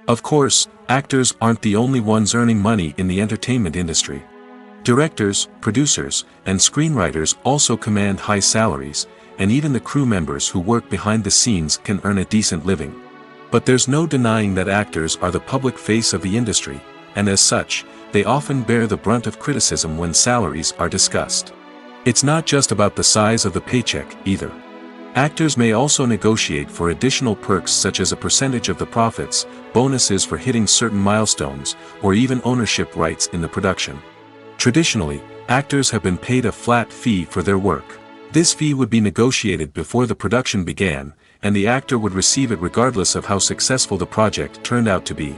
Of course, actors aren't the only ones earning money in the entertainment industry. Directors, producers, and screenwriters also command high salaries, and even the crew members who work behind the scenes can earn a decent living. But there's no denying that actors are the public face of the industry, and as such, they often bear the brunt of criticism when salaries are discussed. It's not just about the size of the paycheck, either. Actors may also negotiate for additional perks such as a percentage of the profits, bonuses for hitting certain milestones, or even ownership rights in the production. Traditionally, actors have been paid a flat fee for their work. This fee would be negotiated before the production began, and the actor would receive it regardless of how successful the project turned out to be.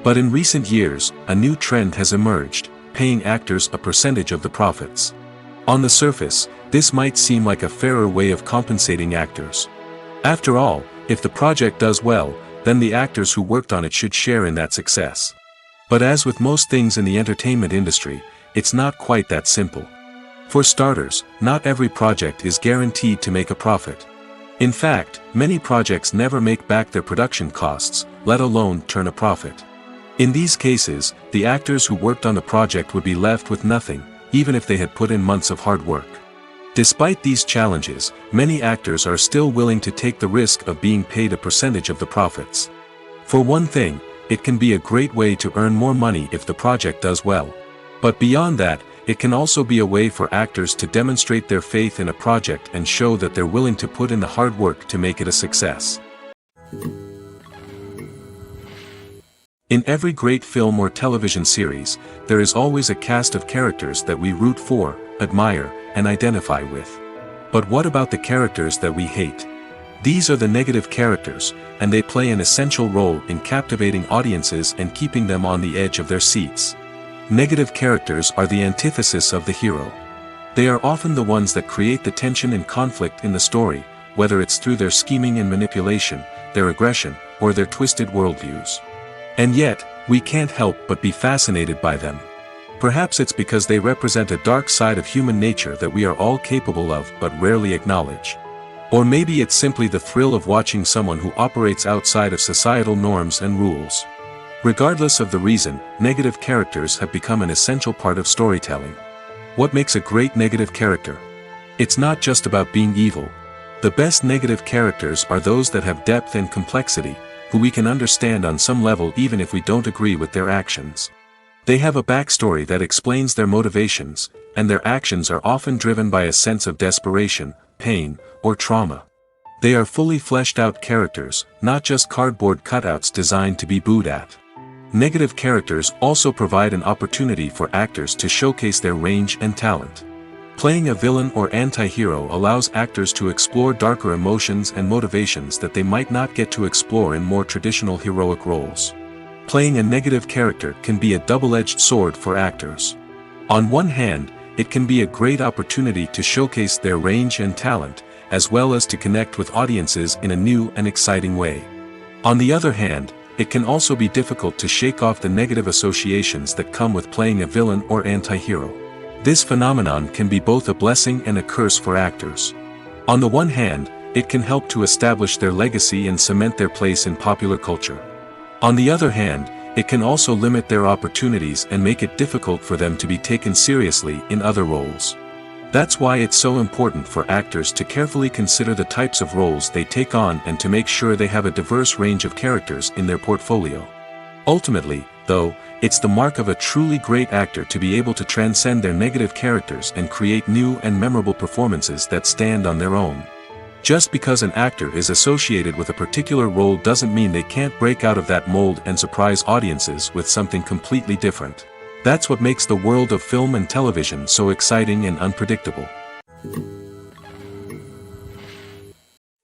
But in recent years, a new trend has emerged, paying actors a percentage of the profits. On the surface, this might seem like a fairer way of compensating actors. After all, if the project does well, then the actors who worked on it should share in that success. But as with most things in the entertainment industry, it's not quite that simple. For starters, not every project is guaranteed to make a profit. In fact, many projects never make back their production costs, let alone turn a profit. In these cases, the actors who worked on the project would be left with nothing, even if they had put in months of hard work. Despite these challenges, many actors are still willing to take the risk of being paid a percentage of the profits. For one thing, it can be a great way to earn more money if the project does well. But beyond that, it can also be a way for actors to demonstrate their faith in a project and show that they're willing to put in the hard work to make it a success. In every great film or television series, there is always a cast of characters that we root for, admire, and identify with. But what about the characters that we hate? These are the negative characters, and they play an essential role in captivating audiences and keeping them on the edge of their seats. Negative characters are the antithesis of the hero. They are often the ones that create the tension and conflict in the story, whether it's through their scheming and manipulation, their aggression, or their twisted worldviews. And yet, we can't help but be fascinated by them. Perhaps it's because they represent a dark side of human nature that we are all capable of but rarely acknowledge. Or maybe it's simply the thrill of watching someone who operates outside of societal norms and rules. Regardless of the reason, negative characters have become an essential part of storytelling. What makes a great negative character? It's not just about being evil. The best negative characters are those that have depth and complexity, who we can understand on some level even if we don't agree with their actions. They have a backstory that explains their motivations, and their actions are often driven by a sense of desperation, pain, or trauma. They are fully fleshed out characters, not just cardboard cutouts designed to be booed at. Negative characters also provide an opportunity for actors to showcase their range and talent. Playing a villain or anti-hero allows actors to explore darker emotions and motivations that they might not get to explore in more traditional heroic roles. Playing a negative character can be a double-edged sword for actors. On one hand, it can be a great opportunity to showcase their range and talent, as well as to connect with audiences in a new and exciting way. On the other hand, it can also be difficult to shake off the negative associations that come with playing a villain or anti-hero. This phenomenon can be both a blessing and a curse for actors. On the one hand, it can help to establish their legacy and cement their place in popular culture. On the other hand, it can also limit their opportunities and make it difficult for them to be taken seriously in other roles. That's why it's so important for actors to carefully consider the types of roles they take on and to make sure they have a diverse range of characters in their portfolio. Ultimately, though, it's the mark of a truly great actor to be able to transcend their negative characters and create new and memorable performances that stand on their own. Just because an actor is associated with a particular role doesn't mean they can't break out of that mold and surprise audiences with something completely different. That's what makes the world of film and television so exciting and unpredictable.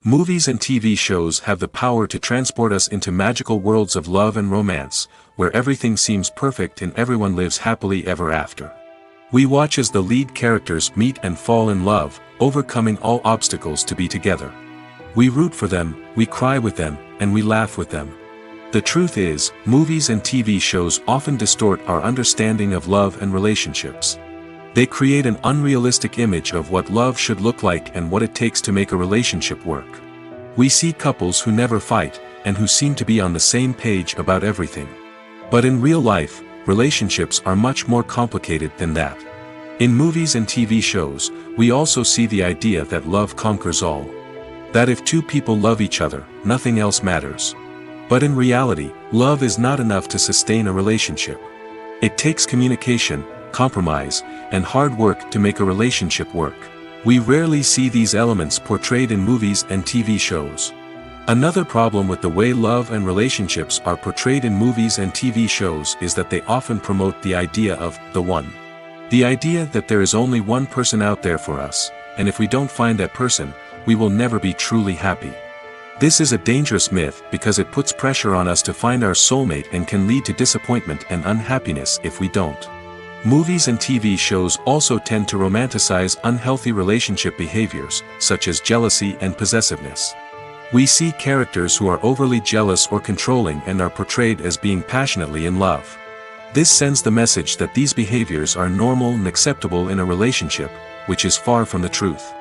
Movies and TV shows have the power to transport us into magical worlds of love and romance, where everything seems perfect and everyone lives happily ever after. We watch as the lead characters meet and fall in love, overcoming all obstacles to be together. We root for them, we cry with them, and we laugh with them. The truth is, movies and TV shows often distort our understanding of love and relationships. They create an unrealistic image of what love should look like and what it takes to make a relationship work. We see couples who never fight, and who seem to be on the same page about everything. But in real life, relationships are much more complicated than that. In movies and TV shows, we also see the idea that love conquers all. That if two people love each other, nothing else matters. But in reality, love is not enough to sustain a relationship. It takes communication, compromise, and hard work to make a relationship work. We rarely see these elements portrayed in movies and TV shows. Another problem with the way love and relationships are portrayed in movies and TV shows is that they often promote the idea of the one. The idea that there is only one person out there for us, and if we don't find that person, we will never be truly happy. This is a dangerous myth because it puts pressure on us to find our soulmate and can lead to disappointment and unhappiness if we don't. Movies and TV shows also tend to romanticize unhealthy relationship behaviors, such as jealousy and possessiveness. We see characters who are overly jealous or controlling and are portrayed as being passionately in love. This sends the message that these behaviors are normal and acceptable in a relationship, which is far from the truth.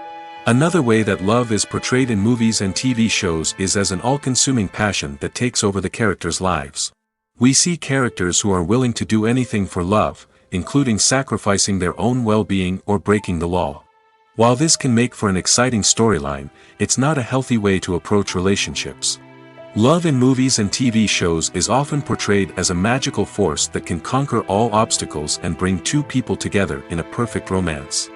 Another way that love is portrayed in movies and TV shows is as an all-consuming passion that takes over the characters' lives. We see characters who are willing to do anything for love, including sacrificing their own well-being or breaking the law. While this can make for an exciting storyline, it's not a healthy way to approach relationships. Love in movies and TV shows is often portrayed as a magical force that can conquer all obstacles and bring two people together in a perfect romance.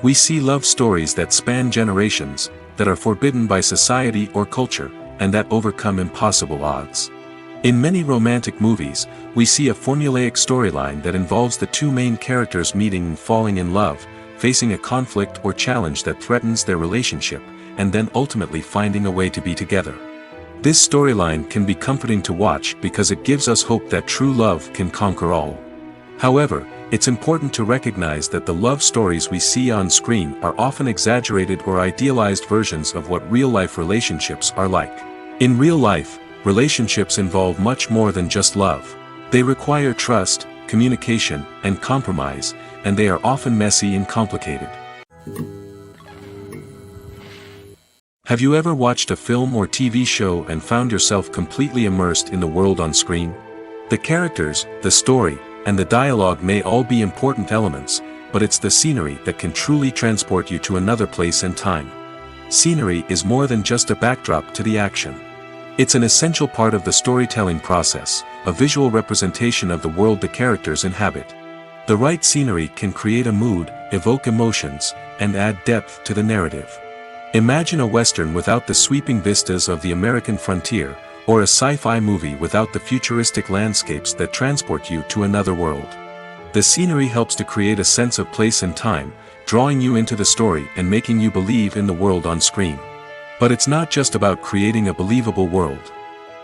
We see love stories that span generations, that are forbidden by society or culture, and that overcome impossible odds. In many romantic movies, we see a formulaic storyline that involves the two main characters meeting and falling in love, facing a conflict or challenge that threatens their relationship, and then ultimately finding a way to be together. This storyline can be comforting to watch because it gives us hope that true love can conquer all. However, it's important to recognize that the love stories we see on screen are often exaggerated or idealized versions of what real-life relationships are like. In real life, relationships involve much more than just love. They require trust, communication, and compromise, and they are often messy and complicated. Have you ever watched a film or TV show and found yourself completely immersed in the world on screen? The characters, the story, and the dialogue may all be important elements, but it's the scenery that can truly transport you to another place and time. Scenery is more than just a backdrop to the action. It's an essential part of the storytelling process, a visual representation of the world the characters inhabit. The right scenery can create a mood, evoke emotions, and add depth to the narrative. Imagine a Western without the sweeping vistas of the American frontier, or a sci-fi movie without the futuristic landscapes that transport you to another world. The scenery helps to create a sense of place and time, drawing you into the story and making you believe in the world on screen. But it's not just about creating a believable world.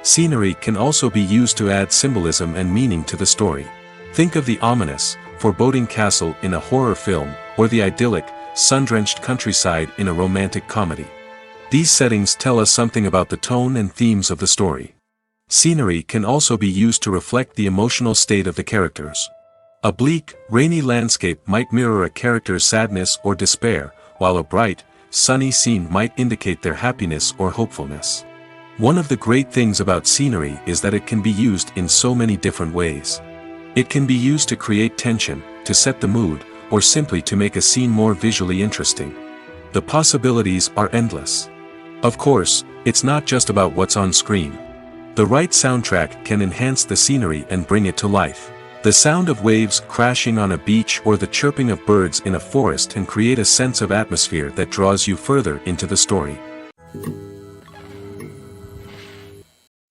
Scenery can also be used to add symbolism and meaning to the story. Think of the ominous, foreboding castle in a horror film, or the idyllic, sun-drenched countryside in a romantic comedy. These settings tell us something about the tone and themes of the story. Scenery can also be used to reflect the emotional state of the characters. A bleak, rainy landscape might mirror a character's sadness or despair, while a bright, sunny scene might indicate their happiness or hopefulness. One of the great things about scenery is that it can be used in so many different ways. It can be used to create tension, to set the mood, or simply to make a scene more visually interesting. The possibilities are endless. Of course, it's not just about what's on screen. The right soundtrack can enhance the scenery and bring it to life. The sound of waves crashing on a beach or the chirping of birds in a forest can create a sense of atmosphere that draws you further into the story.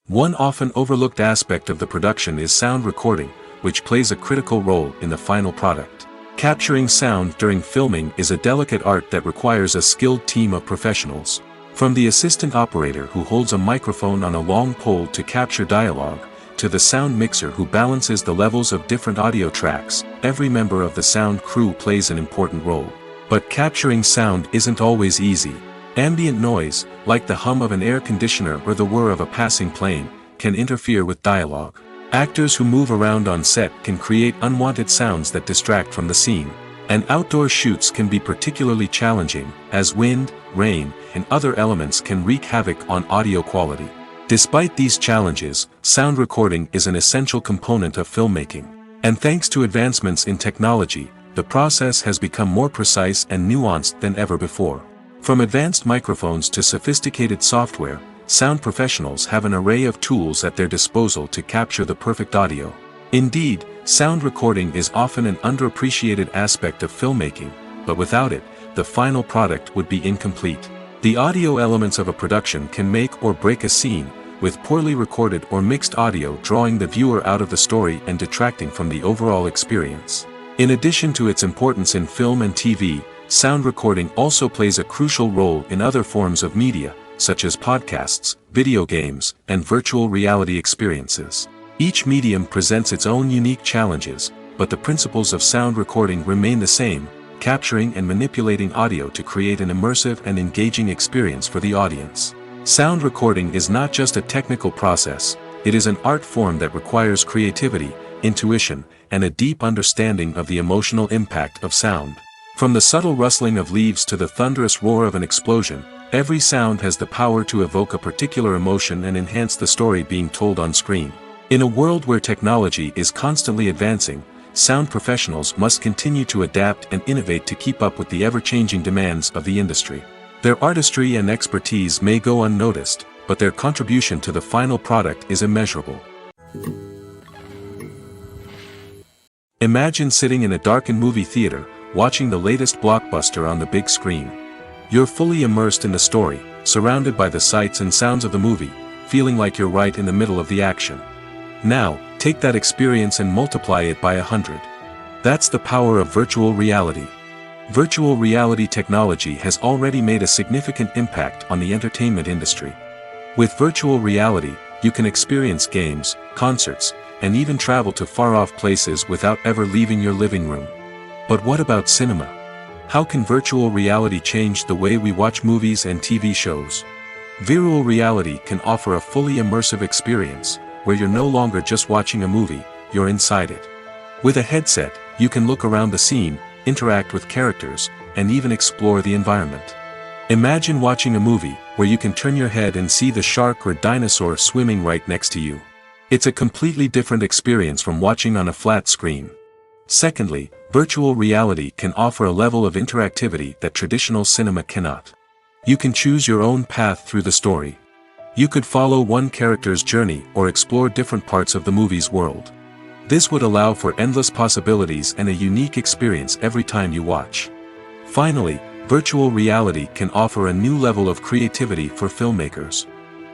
One often overlooked aspect of the production is sound recording, which plays a critical role in the final product. Capturing sound during filming is a delicate art that requires a skilled team of professionals. From the assistant operator who holds a microphone on a long pole to capture dialogue, to the sound mixer who balances the levels of different audio tracks, every member of the sound crew plays an important role. But capturing sound isn't always easy. Ambient noise, like the hum of an air conditioner or the whir of a passing plane, can interfere with dialogue. Actors who move around on set can create unwanted sounds that distract from the scene. And outdoor shoots can be particularly challenging, as wind, rain, and other elements can wreak havoc on audio quality. Despite these challenges, sound recording is an essential component of filmmaking. And thanks to advancements in technology, the process has become more precise and nuanced than ever before. From advanced microphones to sophisticated software, sound professionals have an array of tools at their disposal to capture the perfect audio. Indeed, sound recording is often an underappreciated aspect of filmmaking, but without it, the final product would be incomplete. The audio elements of a production can make or break a scene, with poorly recorded or mixed audio drawing the viewer out of the story and detracting from the overall experience. In addition to its importance in film and TV, sound recording also plays a crucial role in other forms of media, such as podcasts, video games, and virtual reality experiences. Each medium presents its own unique challenges, but the principles of sound recording remain the same, capturing and manipulating audio to create an immersive and engaging experience for the audience. Sound recording is not just a technical process, it is an art form that requires creativity, intuition, and a deep understanding of the emotional impact of sound. From the subtle rustling of leaves to the thunderous roar of an explosion, every sound has the power to evoke a particular emotion and enhance the story being told on screen. In a world where technology is constantly advancing, sound professionals must continue to adapt and innovate to keep up with the ever-changing demands of the industry. Their artistry and expertise may go unnoticed, but their contribution to the final product is immeasurable. Imagine sitting in a darkened movie theater, watching the latest blockbuster on the big screen. You're fully immersed in the story, surrounded by the sights and sounds of the movie, feeling like you're right in the middle of the action. Now, take that experience and multiply it by 100. That's the power of virtual reality. Virtual reality technology has already made a significant impact on the entertainment industry. With virtual reality, you can experience games, concerts, and even travel to far-off places without ever leaving your living room. But what about cinema? How can virtual reality change the way we watch movies and TV shows? Virtual reality can offer a fully immersive experience, where you're no longer just watching a movie, you're inside it. With a headset, you can look around the scene, interact with characters, and even explore the environment. Imagine watching a movie, where you can turn your head and see the shark or dinosaur swimming right next to you. It's a completely different experience from watching on a flat screen. Secondly, virtual reality can offer a level of interactivity that traditional cinema cannot. You can choose your own path through the story. You could follow one character's journey or explore different parts of the movie's world. This would allow for endless possibilities and a unique experience every time you watch. Finally, virtual reality can offer a new level of creativity for filmmakers.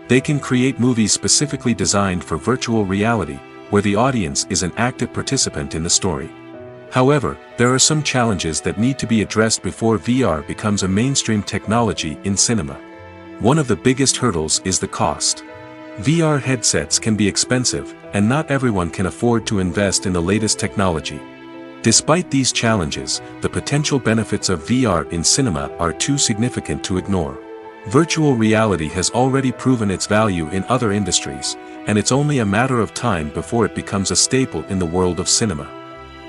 They can create movies specifically designed for virtual reality, where the audience is an active participant in the story. However, there are some challenges that need to be addressed before VR becomes a mainstream technology in cinema. One of the biggest hurdles is the cost. VR headsets can be expensive, and not everyone can afford to invest in the latest technology. Despite these challenges, the potential benefits of VR in cinema are too significant to ignore. Virtual reality has already proven its value in other industries, and it's only a matter of time before it becomes a staple in the world of cinema.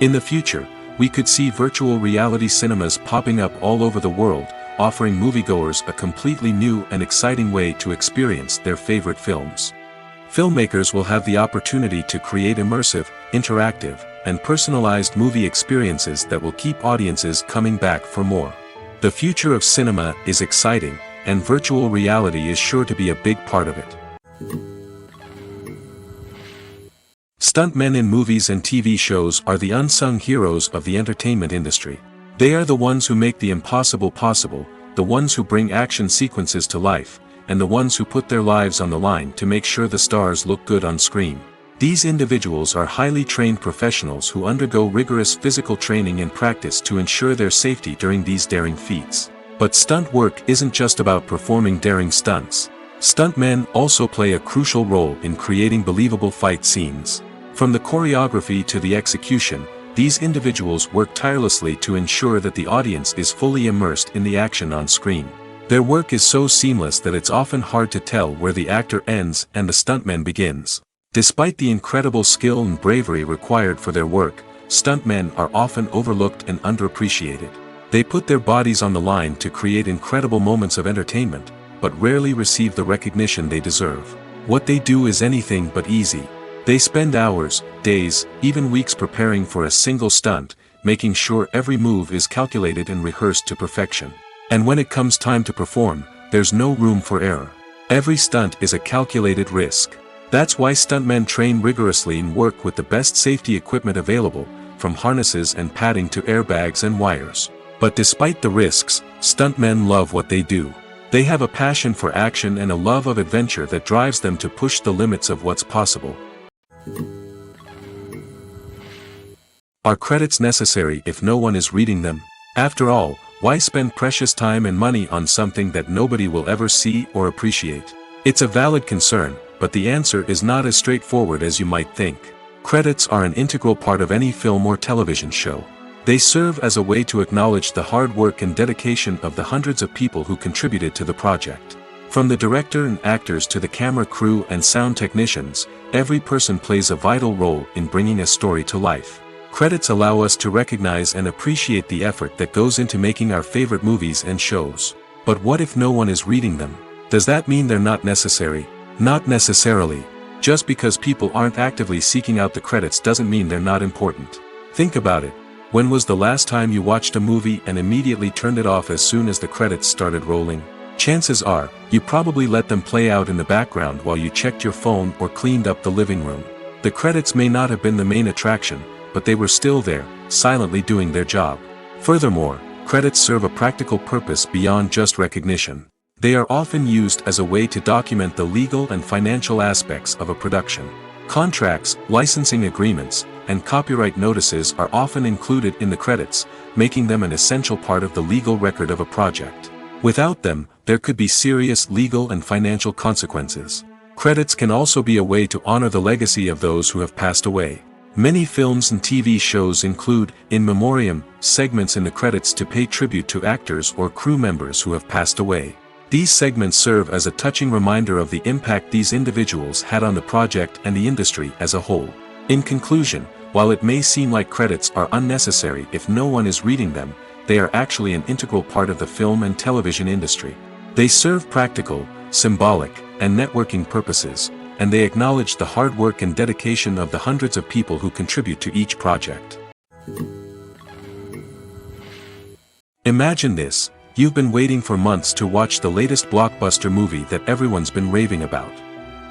In the future, we could see virtual reality cinemas popping up all over the world, offering moviegoers a completely new and exciting way to experience their favorite films. Filmmakers will have the opportunity to create immersive, interactive, and personalized movie experiences that will keep audiences coming back for more. The future of cinema is exciting, and virtual reality is sure to be a big part of it. Stuntmen in movies and TV shows are the unsung heroes of the entertainment industry. They are the ones who make the impossible possible, the ones who bring action sequences to life, and the ones who put their lives on the line to make sure the stars look good on screen. These individuals are highly trained professionals who undergo rigorous physical training and practice to ensure their safety during these daring feats. But stunt work isn't just about performing daring stunts. Stuntmen also play a crucial role in creating believable fight scenes. From the choreography to the execution, these individuals work tirelessly to ensure that the audience is fully immersed in the action on screen. Their work is so seamless that it's often hard to tell where the actor ends and the stuntman begins. Despite the incredible skill and bravery required for their work, stuntmen are often overlooked and underappreciated. They put their bodies on the line to create incredible moments of entertainment, but rarely receive the recognition they deserve. What they do is anything but easy. They spend hours, days, even weeks preparing for a single stunt, making sure every move is calculated and rehearsed to perfection. And when it comes time to perform, there's no room for error. Every stunt is a calculated risk. That's why stuntmen train rigorously and work with the best safety equipment available, from harnesses and padding to airbags and wires. But despite the risks, stuntmen love what they do. They have a passion for action and a love of adventure that drives them to push the limits of what's possible. Are credits necessary if no one is reading them? After all, why spend precious time and money on something that nobody will ever see or appreciate? It's a valid concern, but the answer is not as straightforward as you might think. Credits are an integral part of any film or television show. They serve as a way to acknowledge the hard work and dedication of the hundreds of people who contributed to the project. From the director and actors to the camera crew and sound technicians, every person plays a vital role in bringing a story to life. Credits allow us to recognize and appreciate the effort that goes into making our favorite movies and shows. But what if no one is reading them? Does that mean they're not necessary? Not necessarily. Just because people aren't actively seeking out the credits doesn't mean they're not important. Think about it. When was the last time you watched a movie and immediately turned it off as soon as the credits started rolling? Chances are, you probably let them play out in the background while you checked your phone or cleaned up the living room. The credits may not have been the main attraction, but they were still there, silently doing their job. Furthermore, credits serve a practical purpose beyond just recognition. They are often used as a way to document the legal and financial aspects of a production. Contracts, licensing agreements, and copyright notices are often included in the credits, making them an essential part of the legal record of a project. Without them, there could be serious legal and financial consequences. Credits can also be a way to honor the legacy of those who have passed away. Many films and TV shows include, in memoriam, segments in the credits to pay tribute to actors or crew members who have passed away. These segments serve as a touching reminder of the impact these individuals had on the project and the industry as a whole. In conclusion, while it may seem like credits are unnecessary if no one is reading them, they are actually an integral part of the film and television industry. They serve practical, symbolic, and networking purposes, and they acknowledge the hard work and dedication of the hundreds of people who contribute to each project. Imagine this: you've been waiting for months to watch the latest blockbuster movie that everyone's been raving about.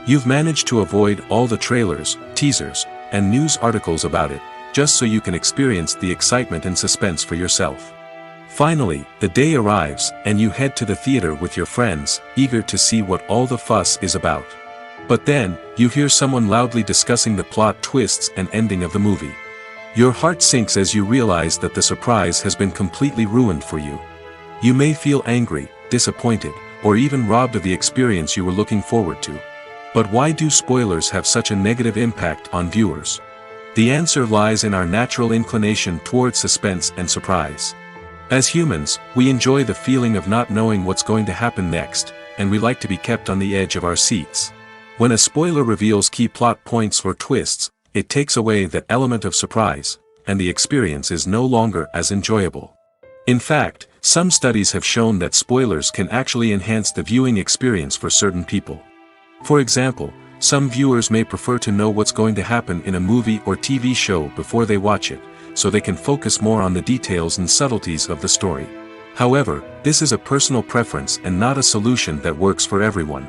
You've managed to avoid all the trailers, teasers, and news articles about it, just so you can experience the excitement and suspense for yourself. Finally, the day arrives, and you head to the theater with your friends, eager to see what all the fuss is about. But then, you hear someone loudly discussing the plot twists and ending of the movie. Your heart sinks as you realize that the surprise has been completely ruined for you. You may feel angry, disappointed, or even robbed of the experience you were looking forward to. But why do spoilers have such a negative impact on viewers? The answer lies in our natural inclination toward suspense and surprise. As humans, we enjoy the feeling of not knowing what's going to happen next, and we like to be kept on the edge of our seats. When a spoiler reveals key plot points or twists, it takes away that element of surprise, and the experience is no longer as enjoyable. In fact, some studies have shown that spoilers can actually enhance the viewing experience for certain people. For example, some viewers may prefer to know what's going to happen in a movie or TV show before they watch it, so they can focus more on the details and subtleties of the story. However, this is a personal preference and not a solution that works for everyone.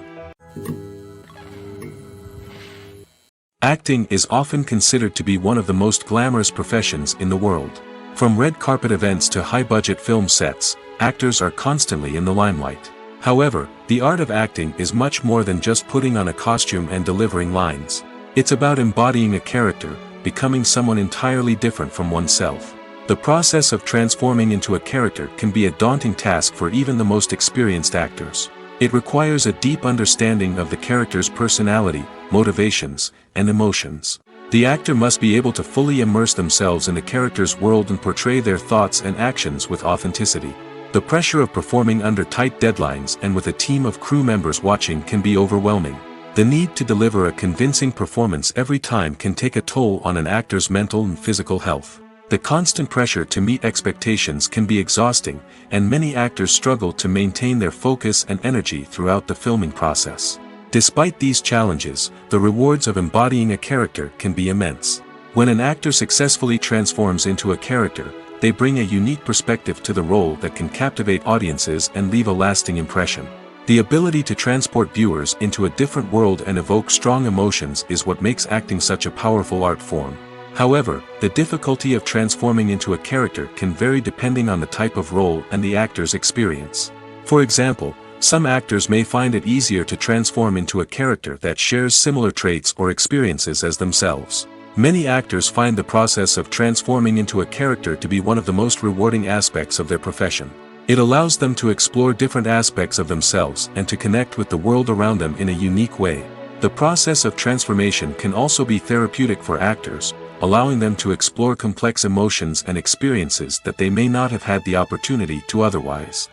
Acting is often considered to be one of the most glamorous professions in the world. From red carpet events to high-budget film sets, actors are constantly in the limelight. However, the art of acting is much more than just putting on a costume and delivering lines. It's about embodying a character, becoming someone entirely different from oneself. The process of transforming into a character can be a daunting task for even the most experienced actors. It requires a deep understanding of the character's personality, motivations, and emotions. The actor must be able to fully immerse themselves in the character's world and portray their thoughts and actions with authenticity. The pressure of performing under tight deadlines and with a team of crew members watching can be overwhelming. The need to deliver a convincing performance every time can take a toll on an actor's mental and physical health. The constant pressure to meet expectations can be exhausting, and many actors struggle to maintain their focus and energy throughout the filming process. Despite these challenges, the rewards of embodying a character can be immense. When an actor successfully transforms into a character, they bring a unique perspective to the role that can captivate audiences and leave a lasting impression. The ability to transport viewers into a different world and evoke strong emotions is what makes acting such a powerful art form. However, the difficulty of transforming into a character can vary depending on the type of role and the actor's experience. For example, some actors may find it easier to transform into a character that shares similar traits or experiences as themselves. Many actors find the process of transforming into a character to be one of the most rewarding aspects of their profession. It allows them to explore different aspects of themselves and to connect with the world around them in a unique way. The process of transformation can also be therapeutic for actors, allowing them to explore complex emotions and experiences that they may not have had the opportunity to otherwise.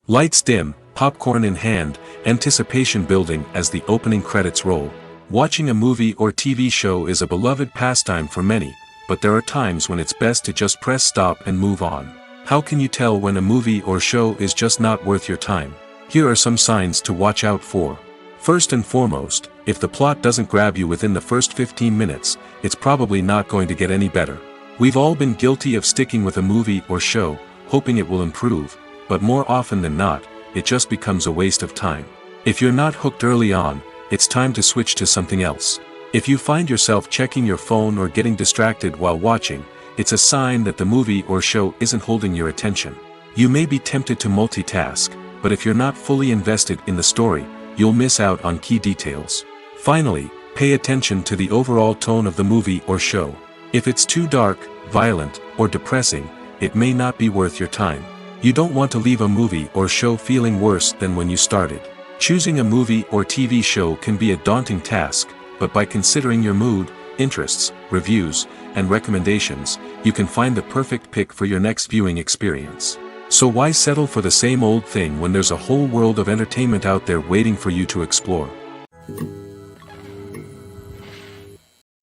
Lights dim, popcorn in hand, anticipation building as the opening credits roll. Watching a movie or TV show is a beloved pastime for many, but there are times when it's best to just press stop and move on. How can you tell when a movie or show is just not worth your time? Here are some signs to watch out for. First and foremost, if the plot doesn't grab you within the first 15 minutes, it's probably not going to get any better. We've all been guilty of sticking with a movie or show, hoping it will improve, but more often than not, it just becomes a waste of time. If you're not hooked early on, it's time to switch to something else. If you find yourself checking your phone or getting distracted while watching, it's a sign that the movie or show isn't holding your attention. You may be tempted to multitask, but if you're not fully invested in the story, you'll miss out on key details. Finally, pay attention to the overall tone of the movie or show. If it's too dark, violent, or depressing, it may not be worth your time. You don't want to leave a movie or show feeling worse than when you started. Choosing a movie or TV show can be a daunting task, but by considering your mood, interests, reviews, and recommendations, you can find the perfect pick for your next viewing experience. So why settle for the same old thing when there's a whole world of entertainment out there waiting for you to explore?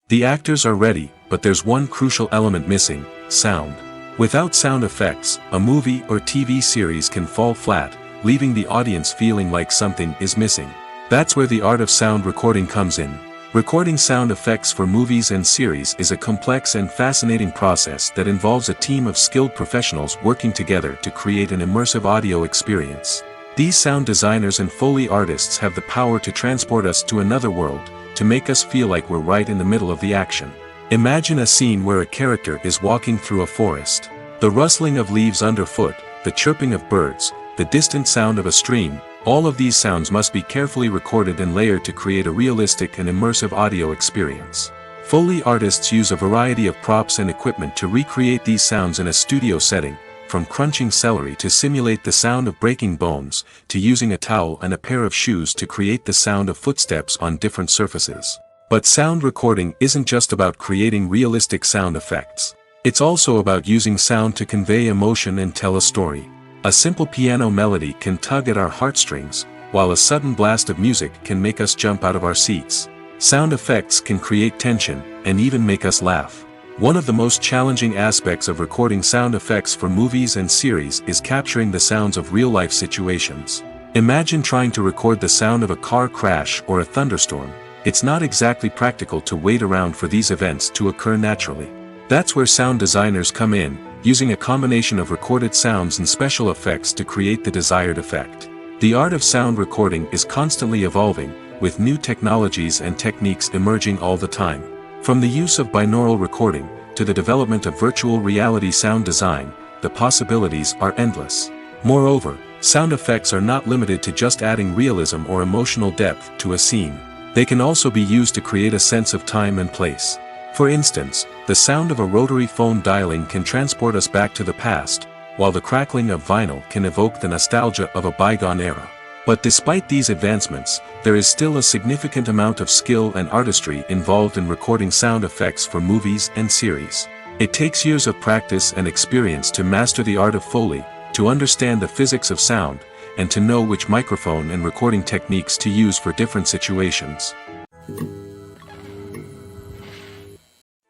The actors are ready, but there's one crucial element missing: sound. Without sound effects, a movie or TV series can fall flat, leaving the audience feeling like something is missing. That's where the art of sound recording comes in. Recording sound effects for movies and series is a complex and fascinating process that involves a team of skilled professionals working together to create an immersive audio experience. These sound designers and Foley artists have the power to transport us to another world, to make us feel like we're right in the middle of the action. Imagine a scene where a character is walking through a forest. The rustling of leaves underfoot, the chirping of birds, the distant sound of a stream, all of these sounds must be carefully recorded and layered to create a realistic and immersive audio experience. Foley artists use a variety of props and equipment to recreate these sounds in a studio setting, from crunching celery to simulate the sound of breaking bones, to using a towel and a pair of shoes to create the sound of footsteps on different surfaces. But sound recording isn't just about creating realistic sound effects. It's also about using sound to convey emotion and tell a story. A simple piano melody can tug at our heartstrings, while a sudden blast of music can make us jump out of our seats. Sound effects can create tension, and even make us laugh. One of the most challenging aspects of recording sound effects for movies and series is capturing the sounds of real-life situations. Imagine trying to record the sound of a car crash or a thunderstorm. It's not exactly practical to wait around for these events to occur naturally. That's where sound designers come in, using a combination of recorded sounds and special effects to create the desired effect. The art of sound recording is constantly evolving, with new technologies and techniques emerging all the time. From the use of binaural recording, to the development of virtual reality sound design, the possibilities are endless. Moreover, sound effects are not limited to just adding realism or emotional depth to a scene. They can also be used to create a sense of time and place. For instance, the sound of a rotary phone dialing can transport us back to the past, while the crackling of vinyl can evoke the nostalgia of a bygone era. But despite these advancements, there is still a significant amount of skill and artistry involved in recording sound effects for movies and series. It takes years of practice and experience to master the art of Foley, to understand the physics of sound, and to know which microphone and recording techniques to use for different situations.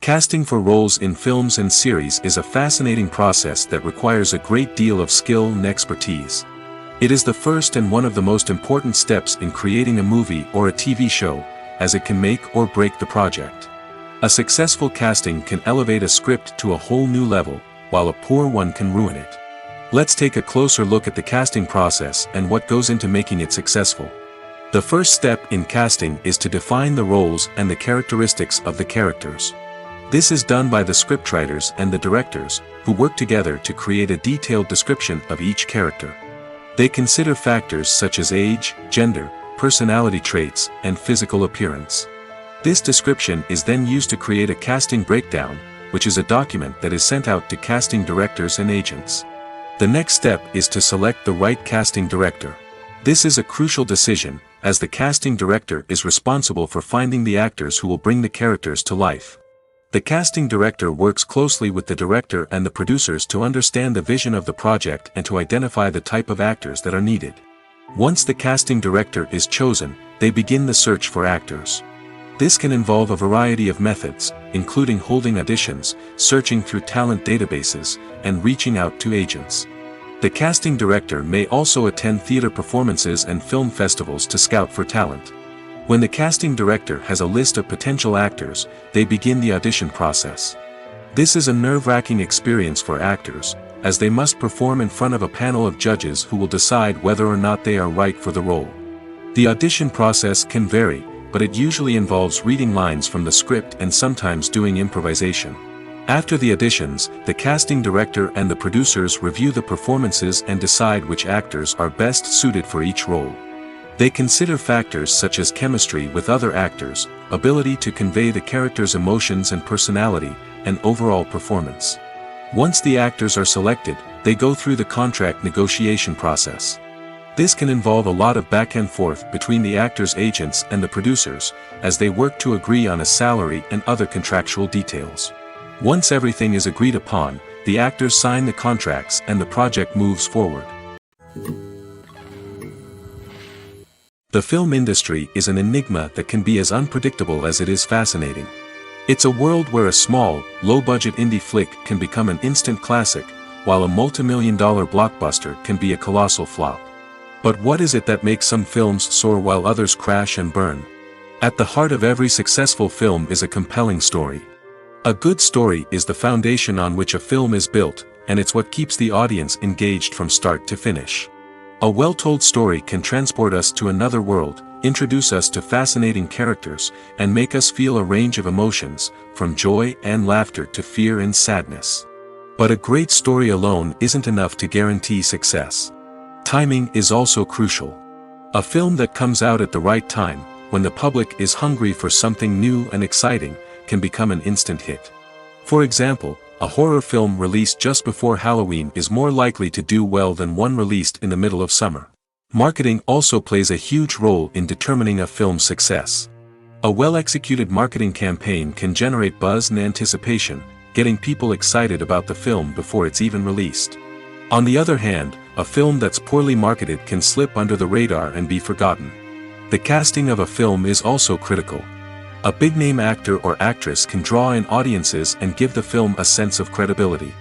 Casting for roles in films and series is a fascinating process that requires a great deal of skill and expertise. It is the first and one of the most important steps in creating a movie or a TV show, as it can make or break the project. A successful casting can elevate a script to a whole new level, while a poor one can ruin it. Let's take a closer look at the casting process and what goes into making it successful. The first step in casting is to define the roles and the characteristics of the characters. This is done by the scriptwriters and the directors, who work together to create a detailed description of each character. They consider factors such as age, gender, personality traits, and physical appearance. This description is then used to create a casting breakdown, which is a document that is sent out to casting directors and agents. The next step is to select the right casting director. This is a crucial decision, as the casting director is responsible for finding the actors who will bring the characters to life. The casting director works closely with the director and the producers to understand the vision of the project and to identify the type of actors that are needed. Once the casting director is chosen, they begin the search for actors. This can involve a variety of methods, including holding auditions, searching through talent databases, and reaching out to agents. The casting director may also attend theater performances and film festivals to scout for talent. When the casting director has a list of potential actors, they begin the audition process. This is a nerve-wracking experience for actors, as they must perform in front of a panel of judges who will decide whether or not they are right for the role. The audition process can vary, but it usually involves reading lines from the script and sometimes doing improvisation. After the auditions, the casting director and the producers review the performances and decide which actors are best suited for each role. They consider factors such as chemistry with other actors, ability to convey the character's emotions and personality, and overall performance. Once the actors are selected, they go through the contract negotiation process. This can involve a lot of back and forth between the actors' agents and the producers, as they work to agree on a salary and other contractual details. Once everything is agreed upon, the actors sign the contracts and the project moves forward. The film industry is an enigma that can be as unpredictable as it is fascinating. It's a world where a small, low-budget indie flick can become an instant classic, while a multi-million-dollar blockbuster can be a colossal flop. But what is it that makes some films soar while others crash and burn? At the heart of every successful film is a compelling story. A good story is the foundation on which a film is built, and it's what keeps the audience engaged from start to finish. A well-told story can transport us to another world, introduce us to fascinating characters, and make us feel a range of emotions, from joy and laughter to fear and sadness. But a great story alone isn't enough to guarantee success. Timing is also crucial. A film that comes out at the right time, when the public is hungry for something new and exciting, can become an instant hit. For example, a horror film released just before Halloween is more likely to do well than one released in the middle of summer. Marketing also plays a huge role in determining a film's success. A well-executed marketing campaign can generate buzz and anticipation, getting people excited about the film before it's even released. On the other hand, a film that's poorly marketed can slip under the radar and be forgotten. The casting of a film is also critical. A big-name actor or actress can draw in audiences and give the film a sense of credibility.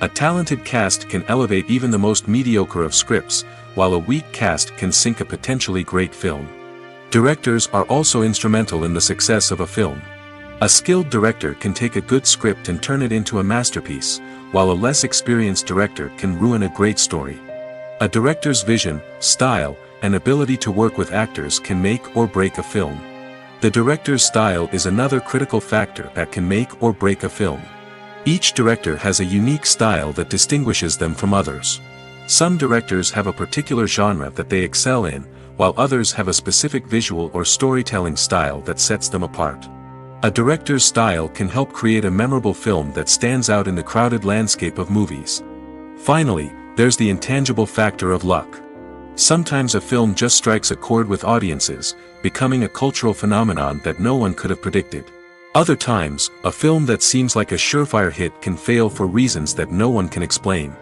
A talented cast can elevate even the most mediocre of scripts, while a weak cast can sink a potentially great film. Directors are also instrumental in the success of a film. A skilled director can take a good script and turn it into a masterpiece, while a less experienced director can ruin a great story. A director's vision, style, and ability to work with actors can make or break a film. The director's style is another critical factor that can make or break a film. Each director has a unique style that distinguishes them from others. Some directors have a particular genre that they excel in, while others have a specific visual or storytelling style that sets them apart. A director's style can help create a memorable film that stands out in the crowded landscape of movies. Finally, there's the intangible factor of luck. Sometimes a film just strikes a chord with audiences, becoming a cultural phenomenon that no one could have predicted. Other times, a film that seems like a surefire hit can fail for reasons that no one can explain.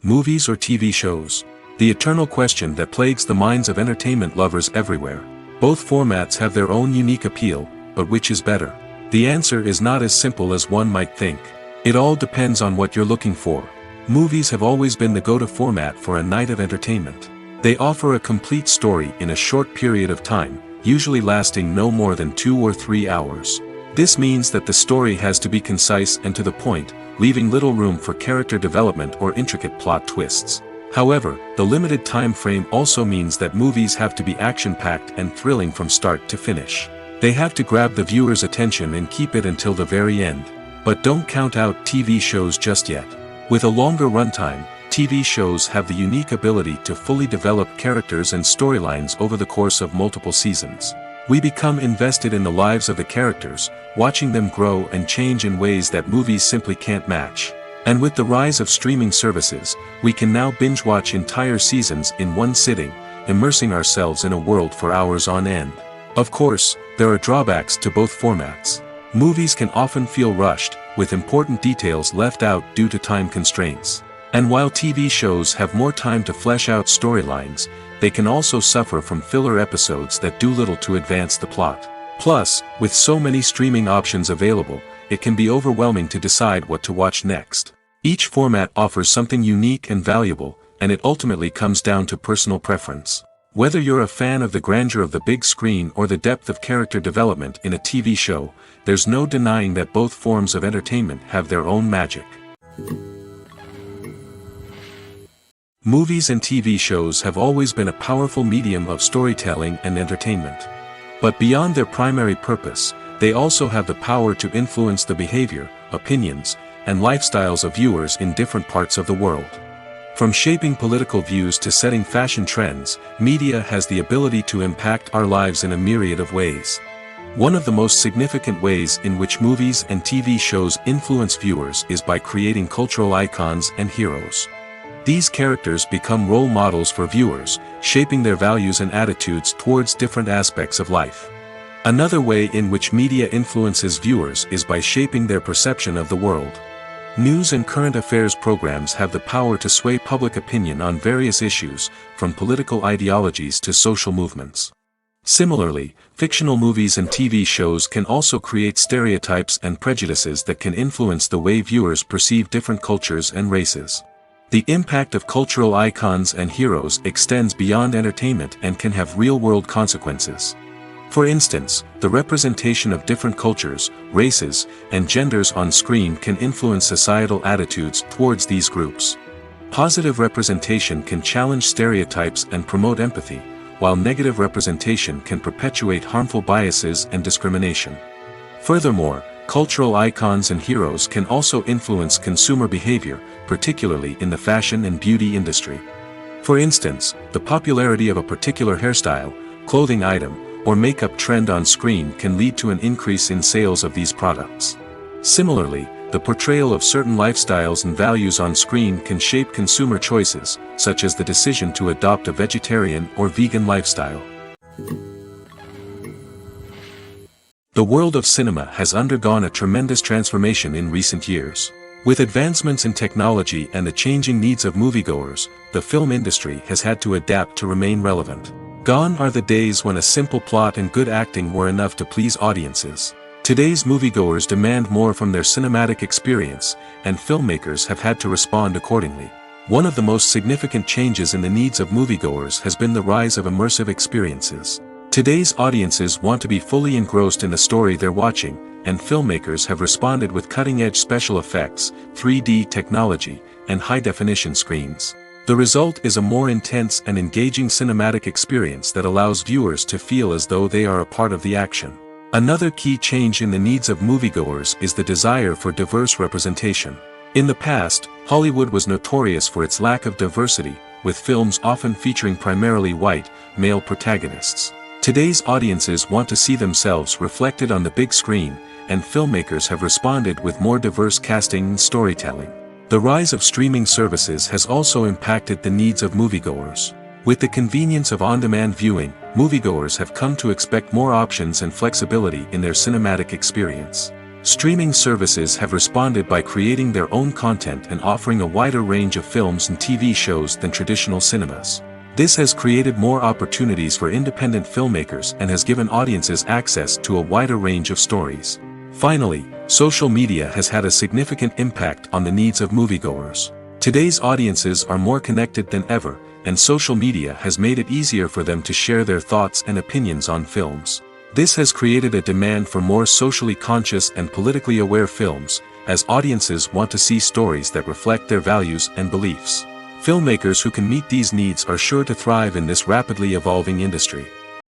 Movies or TV shows? The eternal question that plagues the minds of entertainment lovers everywhere. Both formats have their own unique appeal, but which is better? The answer is not as simple as one might think. It all depends on what you're looking for. Movies have always been the go-to format for a night of entertainment. They offer a complete story in a short period of time, usually lasting no more than 2 or 3 hours. This means that the story has to be concise and to the point, leaving little room for character development or intricate plot twists. However, the limited time frame also means that movies have to be action-packed and thrilling from start to finish. They have to grab the viewer's attention and keep it until the very end. But don't count out TV shows just yet. With a longer runtime, TV shows have the unique ability to fully develop characters and storylines over the course of multiple seasons. We become invested in the lives of the characters, watching them grow and change in ways that movies simply can't match. And with the rise of streaming services, we can now binge-watch entire seasons in one sitting, immersing ourselves in a world for hours on end. Of course, there are drawbacks to both formats. Movies can often feel rushed, with important details left out due to time constraints. And while TV shows have more time to flesh out storylines, they can also suffer from filler episodes that do little to advance the plot. Plus, with so many streaming options available, it can be overwhelming to decide what to watch next. Each format offers something unique and valuable, and it ultimately comes down to personal preference. Whether you're a fan of the grandeur of the big screen or the depth of character development in a TV show, there's no denying that both forms of entertainment have their own magic. Movies and TV shows have always been a powerful medium of storytelling and entertainment. But beyond their primary purpose, they also have the power to influence the behavior, opinions, and lifestyles of viewers in different parts of the world. From shaping political views to setting fashion trends, media has the ability to impact our lives in a myriad of ways. One of the most significant ways in which movies and TV shows influence viewers is by creating cultural icons and heroes. These characters become role models for viewers, shaping their values and attitudes towards different aspects of life. Another way in which media influences viewers is by shaping their perception of the world. News and current affairs programs have the power to sway public opinion on various issues, from political ideologies to social movements. Similarly, fictional movies and TV shows can also create stereotypes and prejudices that can influence the way viewers perceive different cultures and races. The impact of cultural icons and heroes extends beyond entertainment and can have real-world consequences. For instance, the representation of different cultures, races, and genders on screen can influence societal attitudes towards these groups. Positive representation can challenge stereotypes and promote empathy, while negative representation can perpetuate harmful biases and discrimination. Furthermore, cultural icons and heroes can also influence consumer behavior, particularly in the fashion and beauty industry. For instance, the popularity of a particular hairstyle, clothing item, or makeup trend on screen can lead to an increase in sales of these products. Similarly, the portrayal of certain lifestyles and values on screen can shape consumer choices, such as the decision to adopt a vegetarian or vegan lifestyle. The world of cinema has undergone a tremendous transformation in recent years. With advancements in technology and the changing needs of moviegoers, the film industry has had to adapt to remain relevant. Gone are the days when a simple plot and good acting were enough to please audiences. Today's moviegoers demand more from their cinematic experience, and filmmakers have had to respond accordingly. One of the most significant changes in the needs of moviegoers has been the rise of immersive experiences. Today's audiences want to be fully engrossed in the story they're watching, and filmmakers have responded with cutting-edge special effects, 3D technology, and high-definition screens. The result is a more intense and engaging cinematic experience that allows viewers to feel as though they are a part of the action. Another key change in the needs of moviegoers is the desire for diverse representation. In the past, Hollywood was notorious for its lack of diversity, with films often featuring primarily white, male protagonists. Today's audiences want to see themselves reflected on the big screen, and filmmakers have responded with more diverse casting and storytelling. The rise of streaming services has also impacted the needs of moviegoers. With the convenience of on-demand viewing, moviegoers have come to expect more options and flexibility in their cinematic experience. Streaming services have responded by creating their own content and offering a wider range of films and TV shows than traditional cinemas. This has created more opportunities for independent filmmakers and has given audiences access to a wider range of stories. Finally, social media has had a significant impact on the needs of moviegoers. Today's audiences are more connected than ever, and social media has made it easier for them to share their thoughts and opinions on films. This has created a demand for more socially conscious and politically aware films, as audiences want to see stories that reflect their values and beliefs. Filmmakers who can meet these needs are sure to thrive in this rapidly evolving industry.